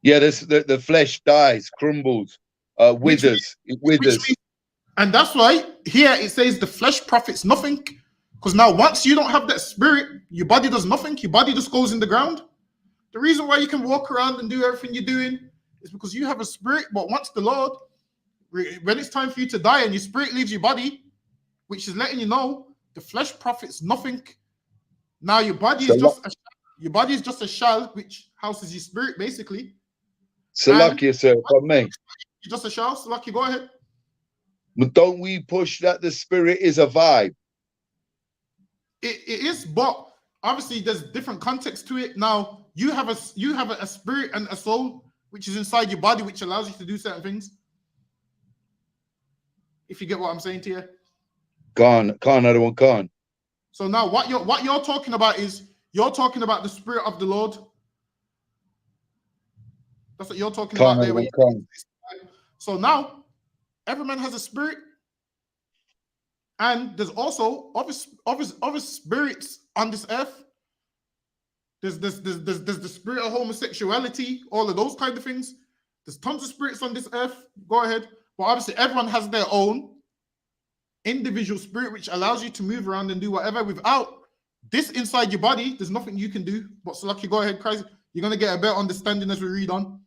Yeah, the flesh dies, crumbles, withers. It withers. And that's why here it says the flesh profits nothing. Because now once you don't have that spirit, your body does nothing. Your body just goes in the ground. The reason why you can walk around and do everything you're doing is because you have a spirit. But once the Lord, when it's time for you to die and your spirit leaves your body, which is letting you know the flesh profits nothing. Now your body is just a shell which houses your spirit basically. Salaki, sir, if I may. You're just a shell. So lucky, go ahead. But don't we push that the spirit is a vibe? It is, but obviously there's different context to it. Now you have a spirit and a soul which is inside your body, which allows you to do certain things. If you get what I'm saying to you. Another one can't. So now what you're talking about is you're talking about the spirit of the Lord. That's what you're talking about there. So now every man has a spirit, and there's also other spirits on this earth. There's the spirit of homosexuality, all of those kind of things. There's tons of spirits on this earth. Go ahead. But obviously everyone has their own individual spirit which allows you to move around and do whatever. Without this inside your body, there's nothing you can do. But so lucky, go ahead, Christ. You're gonna get a better understanding as we read on.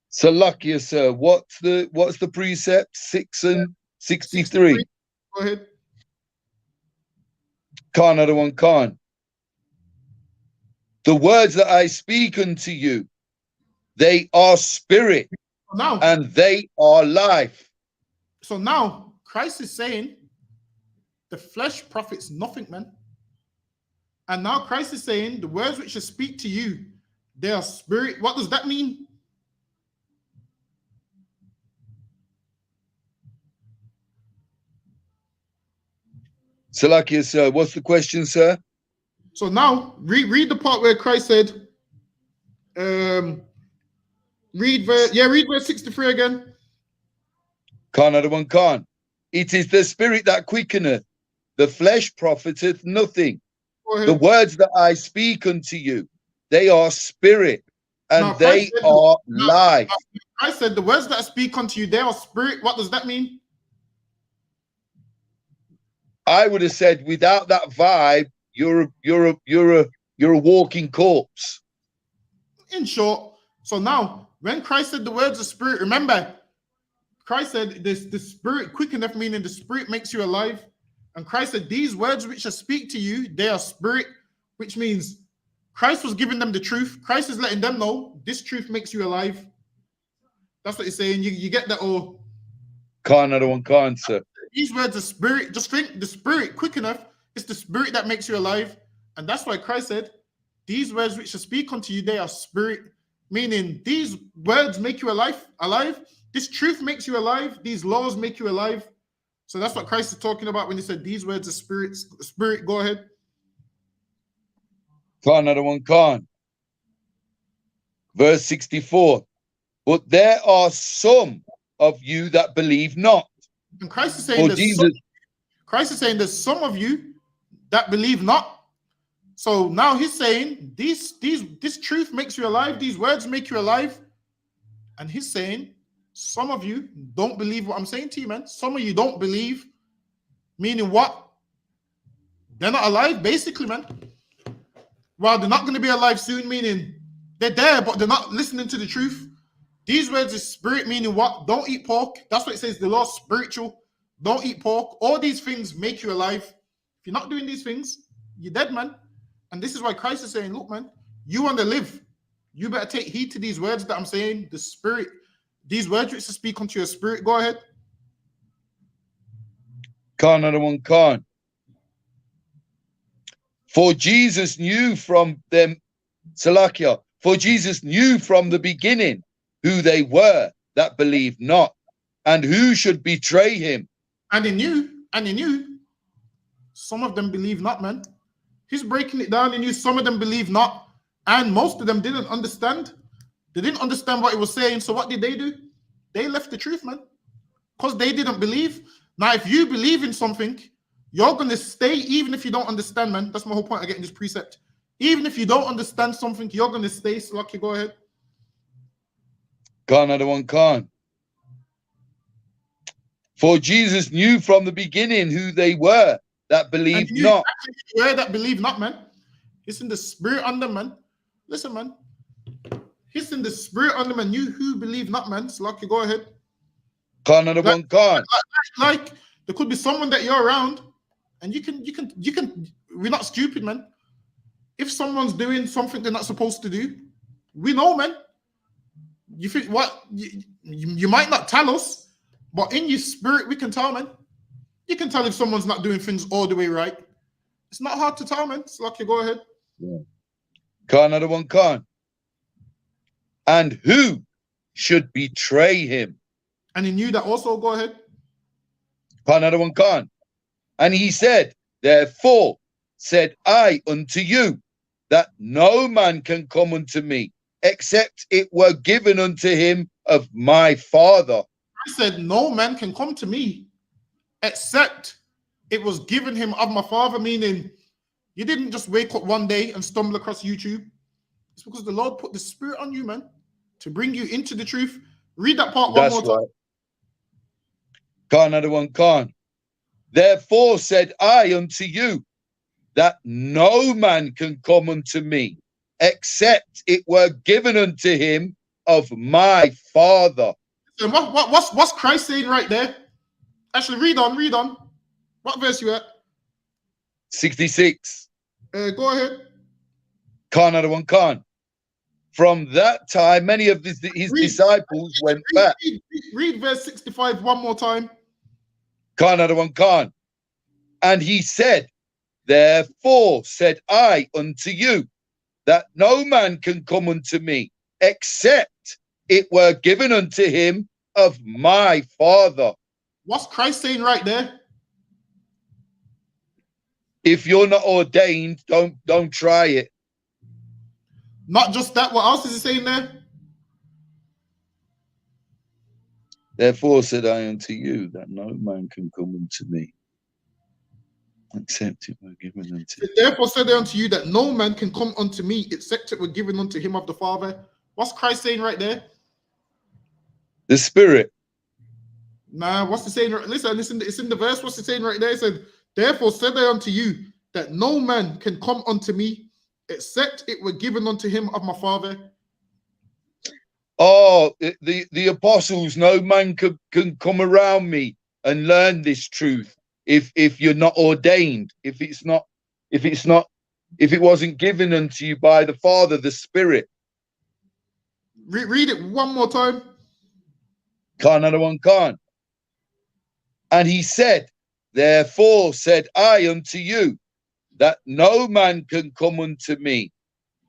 So lucky, sir. What's the precept? 6 and 63. Go ahead. Another one can't. The words that I speak unto you, they are spirit now, and they are life. So now Christ is saying the flesh profits nothing, man. And now Christ is saying the words which I speak to you, they are spirit. What does that mean? Salakia, sir, what's the question, sir? So now read the part where Christ said, read verse 63 again. Another one can't. It is the spirit that quickeneth, the flesh profiteth nothing. The words that I speak unto you, they are spirit and they are life. I said the words that I speak unto you, they are spirit. What does that mean? I would have said without that vibe, you're a walking corpse. In short, so now when Christ said the words of spirit, remember, Christ said the spirit quickeneth, meaning the spirit makes you alive. And Christ said, these words which I speak to you, they are spirit, which means Christ was giving them the truth. Christ is letting them know this truth makes you alive. That's what he's saying. You get that? Or another one can't, sir. These words are spirit. Just think the spirit quick enough. It's the spirit that makes you alive. And that's why Christ said, these words which I speak unto you, they are spirit. Meaning these words make you alive. This truth makes you alive. These laws make you alive. So that's what Christ is talking about when he said these words are spirit. Spirit, go ahead. Another one can't. Verse 64. But there are some of you that believe not. And Christ is saying there's some of you that believe not. So now he's saying this truth makes you alive. These words make you alive. And he's saying some of you don't believe what I'm saying to you, man. Some of you don't believe. Meaning what? They're not alive, basically, man. Well, they're not going to be alive soon, meaning they're there, but they're not listening to the truth. These words is spirit, meaning what? Don't eat pork. That's what it says. The law is spiritual. Don't eat pork. All these things make you alive. If you're not doing these things, you're dead, man. And this is why Christ is saying, look, man, you want to live. You better take heed to these words that I'm saying. The spirit, these words which to speak unto your spirit. Go ahead. Khan, another one, Khan. For Jesus knew from them, Salakia, for Jesus knew from the beginning who they were that believed not, and who should betray him. And he knew. Some of them believe not, man. He's breaking it down. He knew some of them believe not, and most of them didn't understand. They didn't understand what he was saying. So what did they do? They left the truth, man, because they didn't believe. Now, if you believe in something, you're going to stay even if you don't understand, man. That's my whole point of getting this precept. Even if you don't understand something, you're going to stay. So, Lucky, go ahead. Khan, another one, Khan. For Jesus knew from the beginning who they were that believed not. Where that believe not, man. It's in the spirit on them, man. Listen, man. It's in the spirit on them and you who believe not, man. So, Lucky, go ahead. Khan, another one, Khan. Like there could be someone that you're around, and you can. We're not stupid, man. If someone's doing something they're not supposed to do, we know, man. You think what? You might not tell us, but in your spirit, we can tell, man. You can tell if someone's not doing things all the way right. It's not hard to tell, man. It's Lucky, go ahead. Yeah. Khan, another one, Khan. And who should betray him? And he knew that also. Go ahead. Khan, another one, Khan. And he said, therefore said I unto you, that no man can come unto me, except it were given unto him of my Father. I said, no man can come to me, except it was given him of my Father, meaning you didn't just wake up one day and stumble across YouTube. It's because the Lord put the Spirit on you, man, to bring you into the truth. Read that part one more time. Right. Khan, another one, Khan. Therefore said I unto you, that no man can come unto me, except it were given unto him of my Father. And what's Christ saying right there? Actually, read on. What verse you at? 66. Go ahead. Khan, another one, Khan. From that time, many of his disciples went back. Read verse 65 one more time. Khan, another one, Khan. And he said, therefore said I unto you, that no man can come unto me, except it were given unto him of my Father. What's Christ saying right there? If you're not ordained, don't try it. Not just that, what else is he saying there? Therefore said I unto you, that no man can come unto me, except it were given unto him. Therefore said I unto you, that no man can come unto me, except it were given unto him of the Father. What's Christ saying right there? The Spirit. Nah, what's the saying? Listen, it's in the verse. What's the saying right there? It said, therefore said I unto you, that no man can come unto me, except it were given unto him of my Father. Oh, the apostles, no man can come around me and learn this truth if you're not ordained, if it wasn't given unto you by the Father, the Spirit. Read it one more time. Khan, another one, Khan. And he said, therefore said I unto you, that no man can come unto me,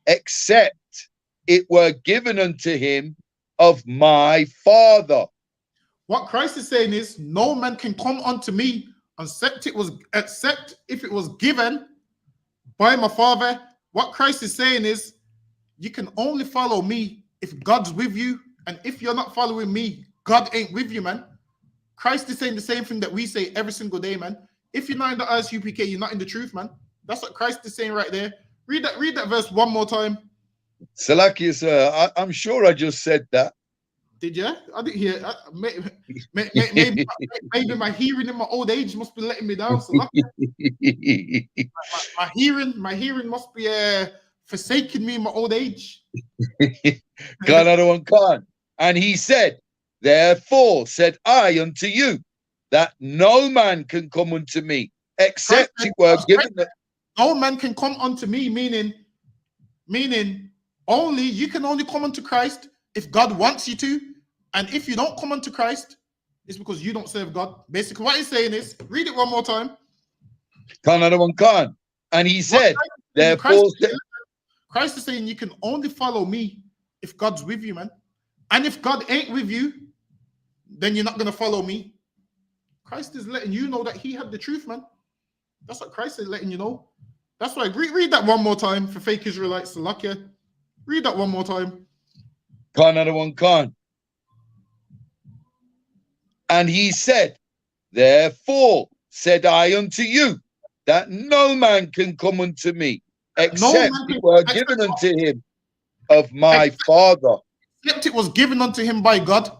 except it were given unto him of my Father. What Christ is saying is, no man can come unto me except if it was given by my Father. What Christ is saying is, you can only follow me if God's with you, and if you're not following me, God ain't with you, man. Christ is saying the same thing that we say every single day, man. If you're not in the ISUPK, you're not in the truth, man. That's what Christ is saying right there. Read that verse one more time. Salakia, sir, I'm sure I just said that. Did you? I didn't hear. Maybe my hearing in my old age must be letting me down. So my hearing must be forsaking me in my old age. God, another one, Khan. And he said, therefore said I unto you, that no man can come unto me, except it were given. No man can come unto me, meaning You can only come unto Christ if God wants you to. And if you don't come unto Christ, it's because you don't serve God. Basically, what he's saying is, read it one more time. Another one can't. And he said, therefore, Christ is saying you can only follow me if God's with you, man. And if God ain't with you, then you're not going to follow me. Christ is letting you know that he had the truth, man. That's what Christ is letting you know. That's why read that one more time for fake Israelites. Salakia. Read that one more time. Another one can't. And he said, therefore said I unto you, that no man can come unto me, except it were given unto him of my Father. Except it was given unto him by God.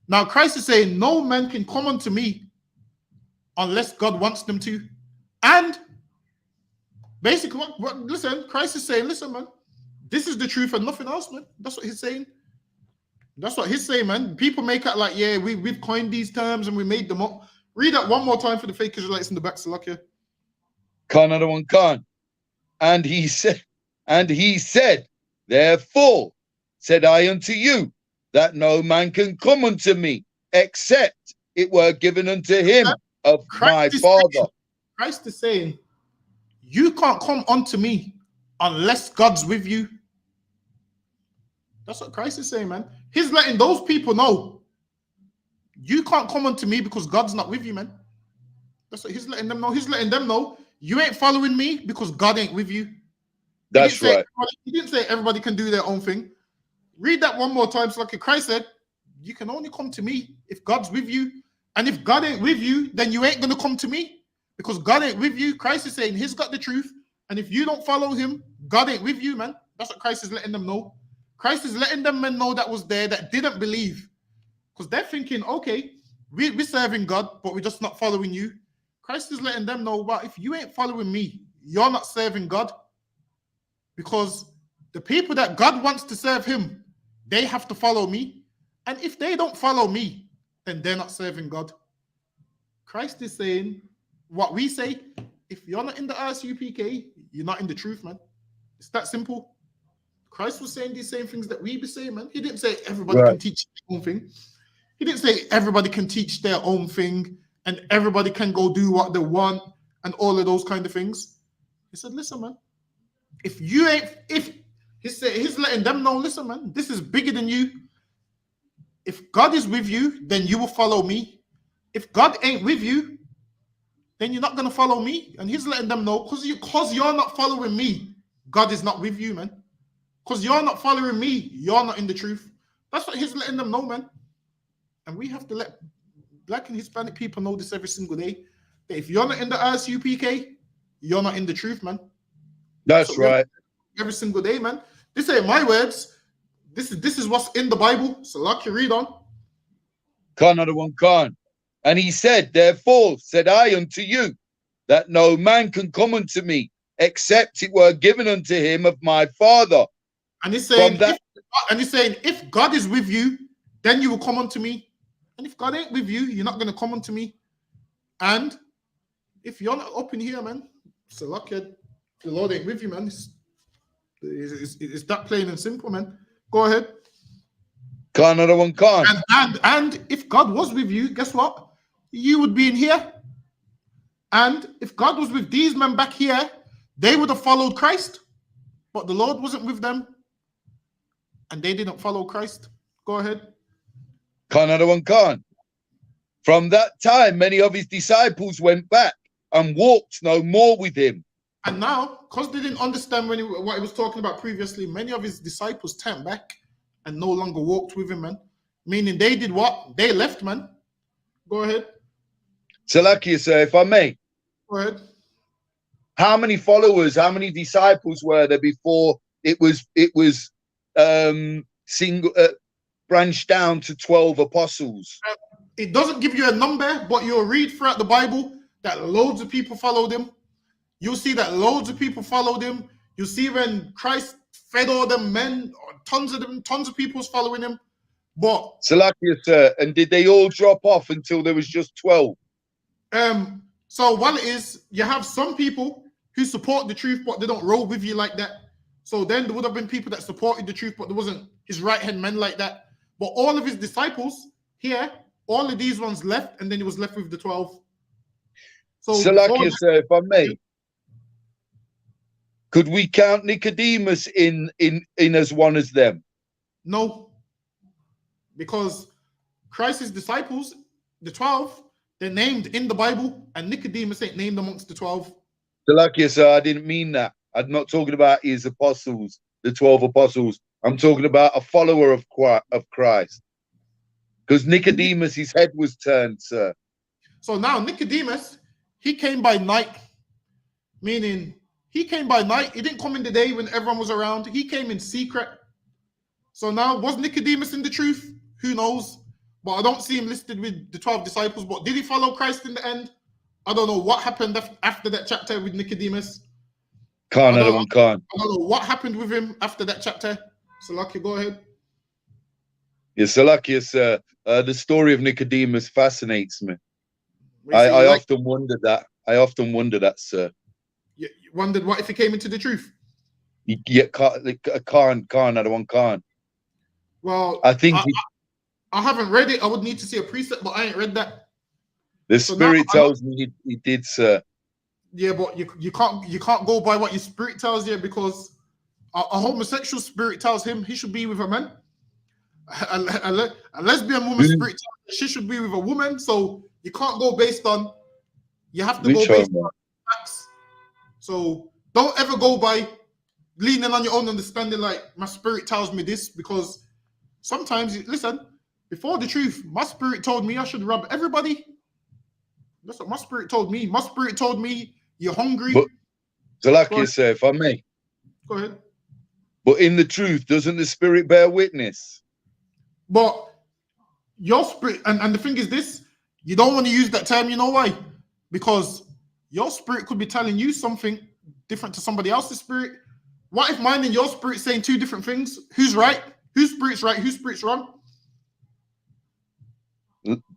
Now Christ is saying, no man can come unto me unless God wants them to. And basically, listen, Christ is saying, listen, man, this is the truth and nothing else, man. That's what he's saying. That's what he's saying, man. People make it like, yeah, we've coined these terms and we made them up. Read that one more time for the fake Israelites in the back, Salakia. Another one can't. And he said, therefore said I unto you, that no man can come unto me, except it were given unto him of my Father. Christ is saying, you can't come unto me unless God's with you. That's what Christ is saying, man. He's letting those people know, you can't come unto me because God's not with you, man. That's what he's letting them know. He's letting them know, you ain't following me because God ain't with you. That's right. He didn't say everybody can do their own thing. Read that one more time. So like Christ said, you can only come to me if God's with you. And if God ain't with you, then you ain't going to come to me because God ain't with you. Christ is saying he's got the truth. And if you don't follow him, God ain't with you, man. That's what Christ is letting them know. Christ is letting them men know that was there that didn't believe. Because they're thinking, okay, we're serving God, but we're just not following you. Christ is letting them know, well, if you ain't following me, you're not serving God. Because the people that God wants to serve him, they have to follow me. And if they don't follow me, then they're not serving God. Christ is saying what we say, if you're not in the ISUPK, you're not in the truth, man. It's that simple. Christ was saying these same things that we be saying, man. He didn't say everybody can teach their own thing. He didn't say everybody can teach their own thing and everybody can go do what they want and all of those kind of things. He said, listen, man, he's letting them know, listen, man, this is bigger than you. If God is with you, then you will follow me. If God ain't with you, then you're not going to follow me. And he's letting them know, because you're not following me, God is not with you, man. Because you're not following me, you're not in the truth. That's what he's letting them know, man. And we have to let Black and Hispanic people know this every single day. That if you're not in the ISUPK, you're not in the truth, man. That's right. Every single day, man. This ain't my words. This is what's in the Bible. So like you read on. Another one can't. And he said, therefore said I unto you, that no man can come unto me, except it were given unto him of my Father. And he's saying, if God is with you, then you will come unto me. And if God ain't with you, you're not going to come unto me. And if you're not up in here, man, so luck, the Lord ain't with you, man. It's that plain and simple, man. Go ahead. Another one can't. And if God was with you, guess what? You would be in here. And if God was with these men back here, they would have followed Christ. But the Lord wasn't with them. And they didn't follow Christ. Go ahead. Another one can't. From that time, many of his disciples went back and walked no more with him. And now, because they didn't understand what he was talking about previously, many of his disciples turned back and no longer walked with him, man. Meaning they did what? They left, man. Go ahead. Salakia, sir, if I may. Go ahead. How many followers, how many disciples were there before it was branched down to 12 apostles? It doesn't give you a number, but you'll read throughout the Bible that loads of people followed him. You'll see that loads of people followed him. You see when Christ fed all them men, tons of people was following him. But Salakia, sir, and did they all drop off until there was just 12? So what it is, you have some people who support the truth, but they don't roll with you like that. So then there would have been people that supported the truth, but there wasn't his right-hand men like that. But all of his disciples here, all of these ones left, and then he was left with the 12. So Salakia, sir, if I may, could we count Nicodemus in as one as them? No, because Christ's disciples, the 12, they're named in the Bible, and Nicodemus ain't named amongst the 12. Salakia, sir, I didn't mean that. I'm not talking about his apostles, the 12 apostles. I'm talking about a follower of Christ. Because Nicodemus, his head was turned, sir. So now Nicodemus, he came by night, meaning he came by night. He didn't come in the day when everyone was around. He came in secret. So now, was Nicodemus in the truth? Who knows? But I don't see him listed with the 12 disciples. But did he follow Christ in the end? I don't know what happened after that chapter with Nicodemus. I don't know what happened with him after that chapter. Salakia, go ahead. Yeah, Salakia, sir. The story of Nicodemus fascinates me. I often wonder that. I often wonder that, sir. You wondered what if he came into the truth? Yeah, can't. Well, I think I haven't read it. I would need to see a precept, but I ain't read that. The spirit tells me he did, sir. Yeah, but you can't go by what your spirit tells you, because a homosexual spirit tells him he should be with a man. A lesbian woman spirit tells her she should be with a woman. So you can't go based on. You have to go based on facts. So don't ever go by leaning on your own understanding, like my spirit tells me this, because sometimes, listen, before the truth, my spirit told me I should rob everybody. That's what my spirit told me. My spirit told me you're hungry. But Zalakia, sir, if I may. Go ahead. But in the truth, doesn't the spirit bear witness? But your spirit, and the thing is this, you don't want to use that term, you know why? Because your spirit could be telling you something different to somebody else's spirit. What if mine and your spirit saying two different things? Who's right? Whose spirit's right? Whose spirit's wrong?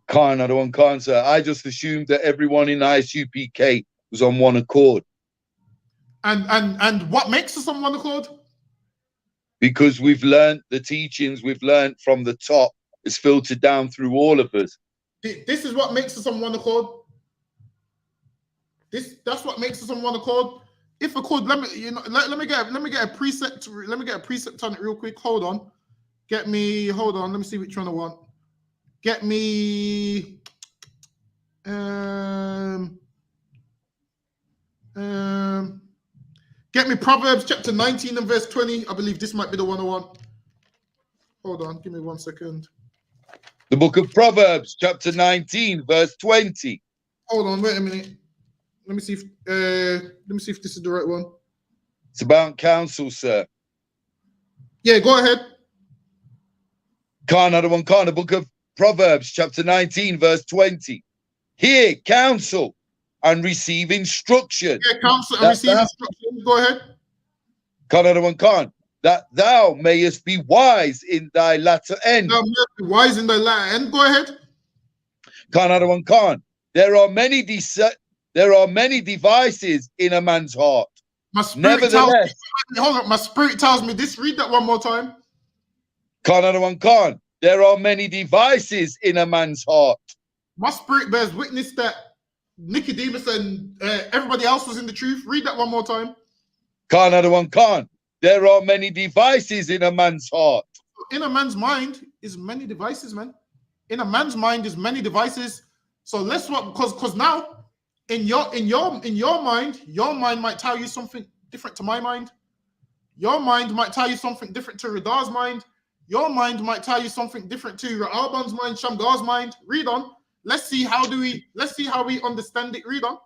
Can't, sir. I just assumed that everyone in ISUPK was on one accord. And what makes us on one accord? Because we've learned the teachings we've learned from the top is filtered down through all of us. This is what makes us on one accord. That's what makes us on one accord. If I could, let me get a precept. Let me get a precept on it real quick. Hold on. Let me see which one I want. Get me get me Proverbs chapter 19 and verse 20. I believe this might be the one I want. Hold on, give me 1 second. The book of Proverbs, chapter 19, verse 20. Hold on, wait a minute. Let me see if this is the right one. It's about counsel, sir. Yeah, go ahead. The book of Proverbs, chapter 19, verse 20. Hear counsel and receive instruction. Hear counsel and receive instruction. Go ahead. That thou mayest be wise in thy latter end. Thou mayest be wise in thy latter end. Go ahead. There are many devices in a man's heart. My spirit tells me, hold on, my spirit tells me this. Read that one more time. There are many devices in a man's heart. My spirit bears witness that Nicodemus and everybody else was in the truth. Read that one more time. There are many devices in a man's heart. In a man's mind is many devices, man. In a man's mind is many devices. So let's what because now in your mind might tell you something different to my mind. Your mind might tell you something different to Radar's mind. Your mind might tell you something different to Alban's mind, Shamgar's mind. Read on. Let's see how we understand it. Read on.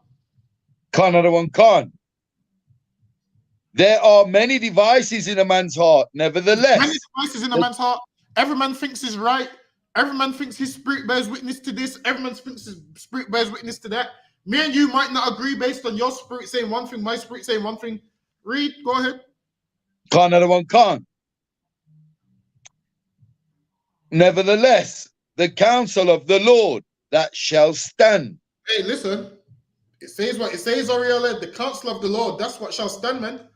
There are many devices in a man's heart, nevertheless. Many devices in a man's heart. Every man thinks is right. Every man thinks his spirit bears witness to this. Every man thinks his spirit bears witness to that. Me and you might not agree based on your spirit saying one thing, my spirit saying one thing. Read, go ahead. Nevertheless, the counsel of the Lord that shall stand. Hey, listen. It says what it says, Ariel. The counsel of the Lord, that's what shall stand, man.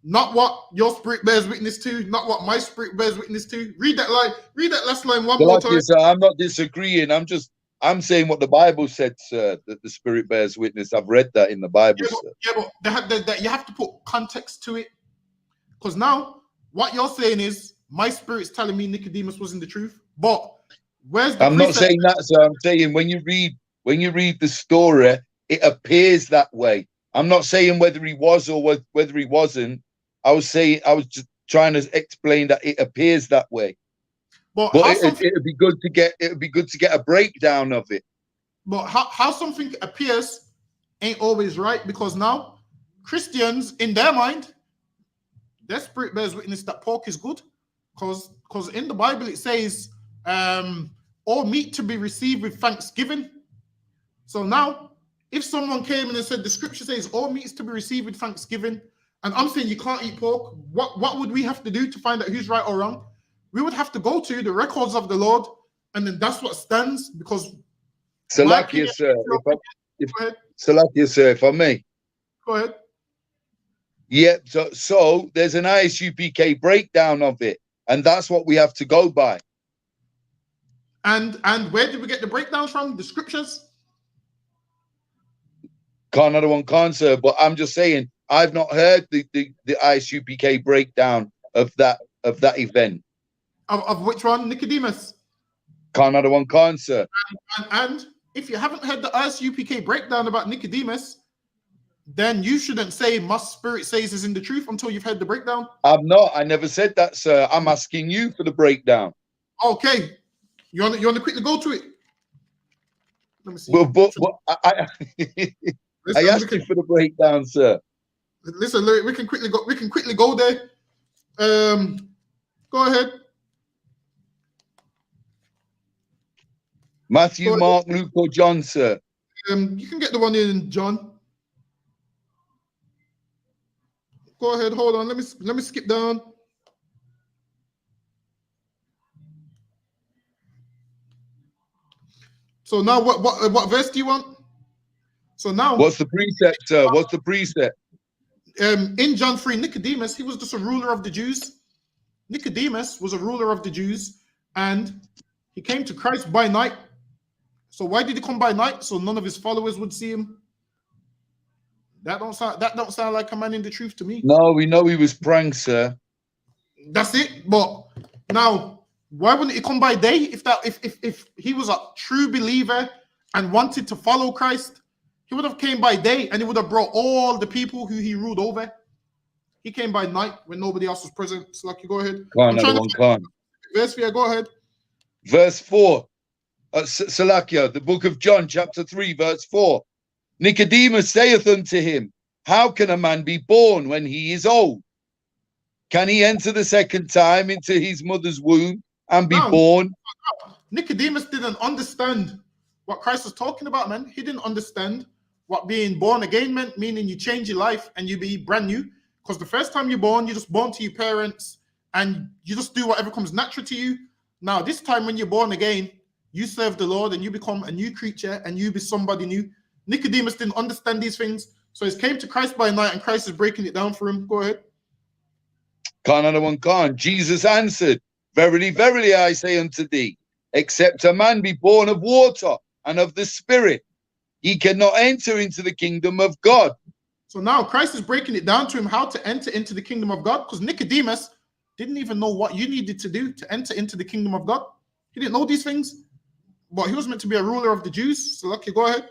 not what your spirit bears witness to, not what my spirit bears witness to. Read that last line one more time. Sir, I'm not disagreeing. I'm saying what the Bible said, sir, that the spirit bears witness. I've read that in the Bible, sir. Yeah, but you have to put context to it. Because now what you're saying is my spirit's telling me Nicodemus was in the truth. But where's the I'm not saying that, sir. I'm saying when you read the story, it appears that way. I'm not saying whether he was or whether he wasn't. I was just trying to explain that it appears that way. But it'd be good to get a breakdown of it. But how something appears ain't always right, because now Christians, in their mind, their spirit bears witness that pork is good, because in the Bible it says all meat to be received with thanksgiving. So now, if someone came in and said the scripture says all meat is to be received with thanksgiving, and I'm saying you can't eat pork, what would we have to do to find out who's right or wrong? We would have to go to the records of the Lord, and then that's what stands. Because Salakia, sir, Salakia, sir, if I may. Go ahead. Yeah, so there's an ISUPK breakdown of it, and that's what we have to go by. And where did we get the breakdowns from? The scriptures? Another one can't, sir, but I'm just saying I've not heard the ISUPK breakdown of that event. Of which one? Nicodemus? Another one can't, sir. And if you haven't heard the ISUPK breakdown about Nicodemus, then you shouldn't say my spirit says is in the truth until you've heard the breakdown. I'm not. I never said that, sir. I'm asking you for the breakdown. Okay. You want to quickly go to it? Let me see. Well, but I asked you for the breakdown, sir. Listen, we can quickly go there. Go ahead. Matthew, Mark, Luke, or John, sir? You can get the one in John. Go ahead. Hold on. Let me skip down. So now, what verse do you want? So now, what's the precept, sir? What's the precept? In John 3, Nicodemus, he was just a ruler of the Jews. Nicodemus was a ruler of the Jews, and he came to Christ by night. So why did he come by night? So none of his followers would see him. That don't sound like a man in the truth to me. No, we know he was praying, sir. That's it. But now, why wouldn't he come by day? If he was a true believer and wanted to follow Christ, he would have came by day, and he would have brought all the people who he ruled over. He came by night when nobody else was present. So, like, you go ahead. Verse 4, go ahead. Verse 4. Salakia, the book of John, chapter 3, verse 4. Nicodemus saith unto him, how can a man be born when he is old? Can he enter the second time into his mother's womb and be born? Nicodemus didn't understand what Christ was talking about, man. He didn't understand what being born again meant, meaning you change your life and you be brand new. Because the first time you're born, you're just born to your parents and you just do whatever comes natural to you. Now, this time when you're born again, you serve the Lord and you become a new creature and you be somebody new. Nicodemus didn't understand these things. So he came to Christ by night and Christ is breaking it down for him. Go ahead. Jesus answered, verily, verily, I say unto thee, except a man be born of water and of the Spirit, he cannot enter into the kingdom of God. So now Christ is breaking it down to him how to enter into the kingdom of God, because Nicodemus didn't even know what you needed to do to enter into the kingdom of God. He didn't know these things, but he was meant to be a ruler of the Jews. So lucky, go ahead.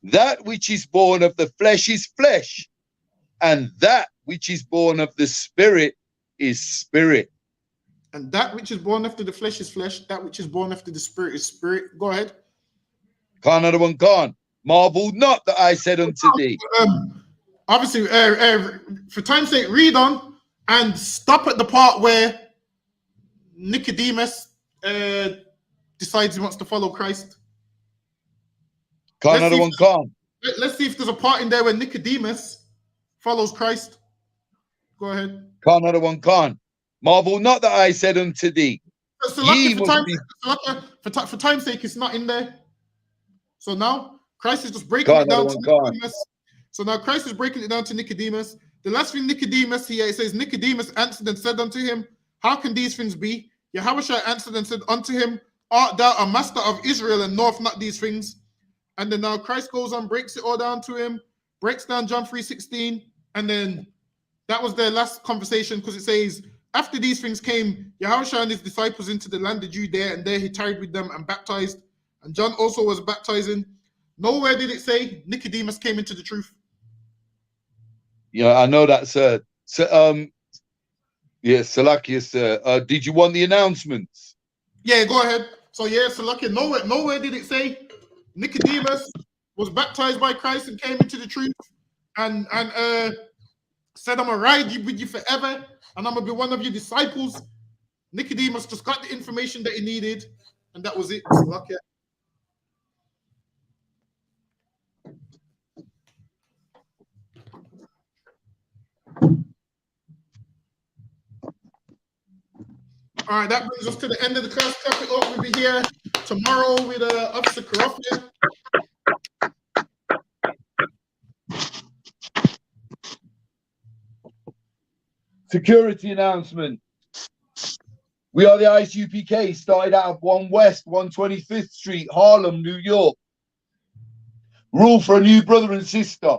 That which is born of the flesh is flesh, and that which is born of the Spirit is spirit. And that which is born after the flesh is flesh, that which is born after the Spirit is spirit. Go ahead. Marvel not that I said unto thee. Obviously, for time's sake, read on and stop at the part where Nicodemus decides he wants to follow Christ. Let's see if there's a part in there where Nicodemus follows Christ. Go ahead. Marvel not that I said unto thee. So for time's sake, it's not in there. So now Christ is just breaking it down to Nicodemus. So now Christ is breaking it down to Nicodemus. The last thing Nicodemus here, it says, Nicodemus answered and said unto him, how can these things be? Yahushua answered and said unto him, art thou a master of Israel and knoweth not these things? And then now Christ goes on, breaks it all down to him, breaks down John 3:16, and then that was their last conversation, because it says, after these things came Yahushua and his disciples into the land of Judea, and there he tarried with them and baptized. And John also was baptizing. Nowhere did it say Nicodemus came into the truth. Yeah, I know that's yeah, Salakius. Did you want the announcements? Yeah, go ahead. So yeah, Salakia, nowhere did it say Nicodemus was baptized by Christ and came into the truth and said, I'm gonna ride with you forever and I'm gonna be one of your disciples. Nicodemus just got the information that he needed, and that was it. Salakia. All right, that brings us to the end of the class. Clap it up. We'll be here tomorrow with Officer Karofia. Security announcement. We are the ISUPK, started out of 1 West, 125th Street, Harlem, New York. Rule for a new brother and sister.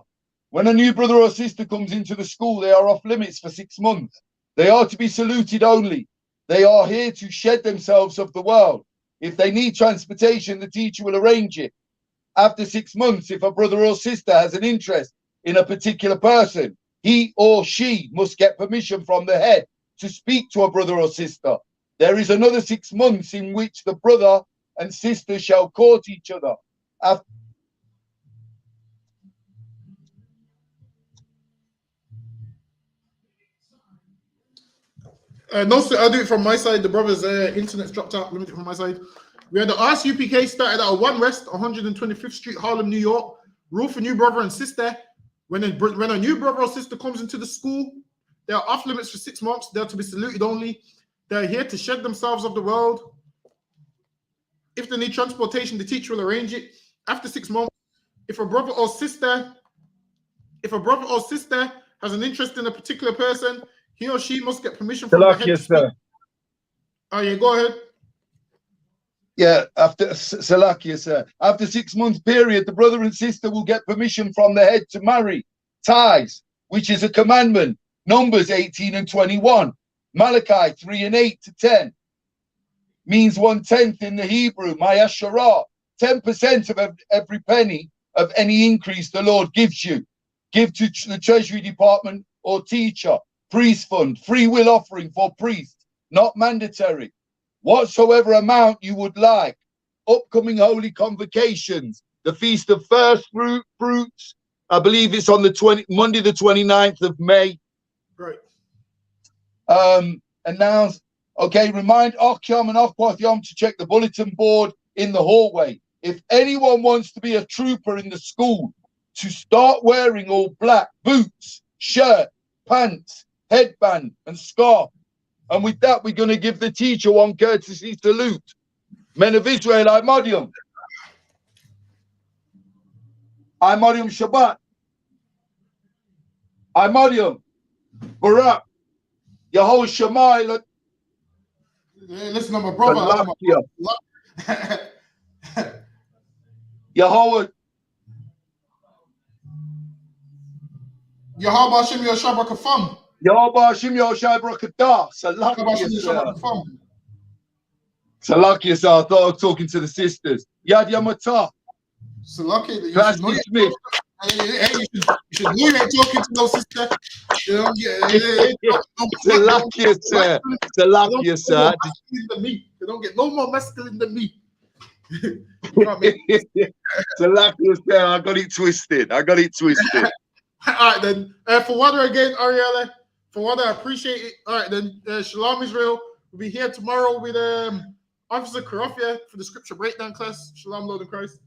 When a new brother or sister comes into the school, they are off limits for 6 months. They are to be saluted only. They are here to shed themselves of the world. If they need transportation, the teacher will arrange it. After 6 months, if a brother or sister has an interest in a particular person, he or she must get permission from the head to speak to a brother or sister. There is another 6 months in which the brother and sister shall court each other. After No, sir, I'll do it from my side. The brother's internet's dropped out. Let me do it from my side. We had the ISUPK started at 1 West, 125th Street, Harlem, New York. Rule for new brother and sister. When a new brother or sister comes into the school, they are off limits for 6 months. They're to be saluted only. They're here to shed themselves of the world. If they need transportation, the teacher will arrange it. After 6 months, if a brother or sister has an interest in a particular person, he or she must get permission from the head to speak. Oh yeah, go ahead. Yeah, after Salakia, sir. After 6 months period, the brother and sister will get permission from the head to marry. Ties, which is a commandment. Numbers 18 and 21. Malachi 3 and 8 to 10. Means 1/10 in the Hebrew. Mayasharah. 10% of every penny of any increase the Lord gives you. Give to the Treasury Department or teacher. Priest fund. Free will offering for priest. Not mandatory. Whatsoever amount you would like. Upcoming holy convocations. The Feast of First Fruits. I believe it's on the Monday the 29th of May. Right. Announced. Okay, remind Okyam and Okwath to check the bulletin board in the hallway. If anyone wants to be a trooper in the school, to start wearing all black boots, shirt, pants, headband, and scarf. And with that, we're going to give the teacher one courtesy salute. Men of Israel, I Modium. I Modium Shabbat. I Modium. Barak. Yahweh Shemai. Listen, I'm a brother. Yahweh. Yahweh Hashem Yoshabra Kafam. Yahweh Hashem Yoshabra Kadah. Salakia, sir. I thought I was talking to the sisters. Yad Yamata. Salakia, Class dismissed. You should know you ain't talking to no sister. Salakia, sir. Salakia, sir. They don't get no more masculine than me. You know what I mean? Salakia, sir. I got it twisted. All right, then. For water again, Ariella. For water, I appreciate it. All right, then. Shalom, Israel. We'll be here tomorrow with Officer Karofia for the scripture breakdown class. Shalom, Lord in Christ.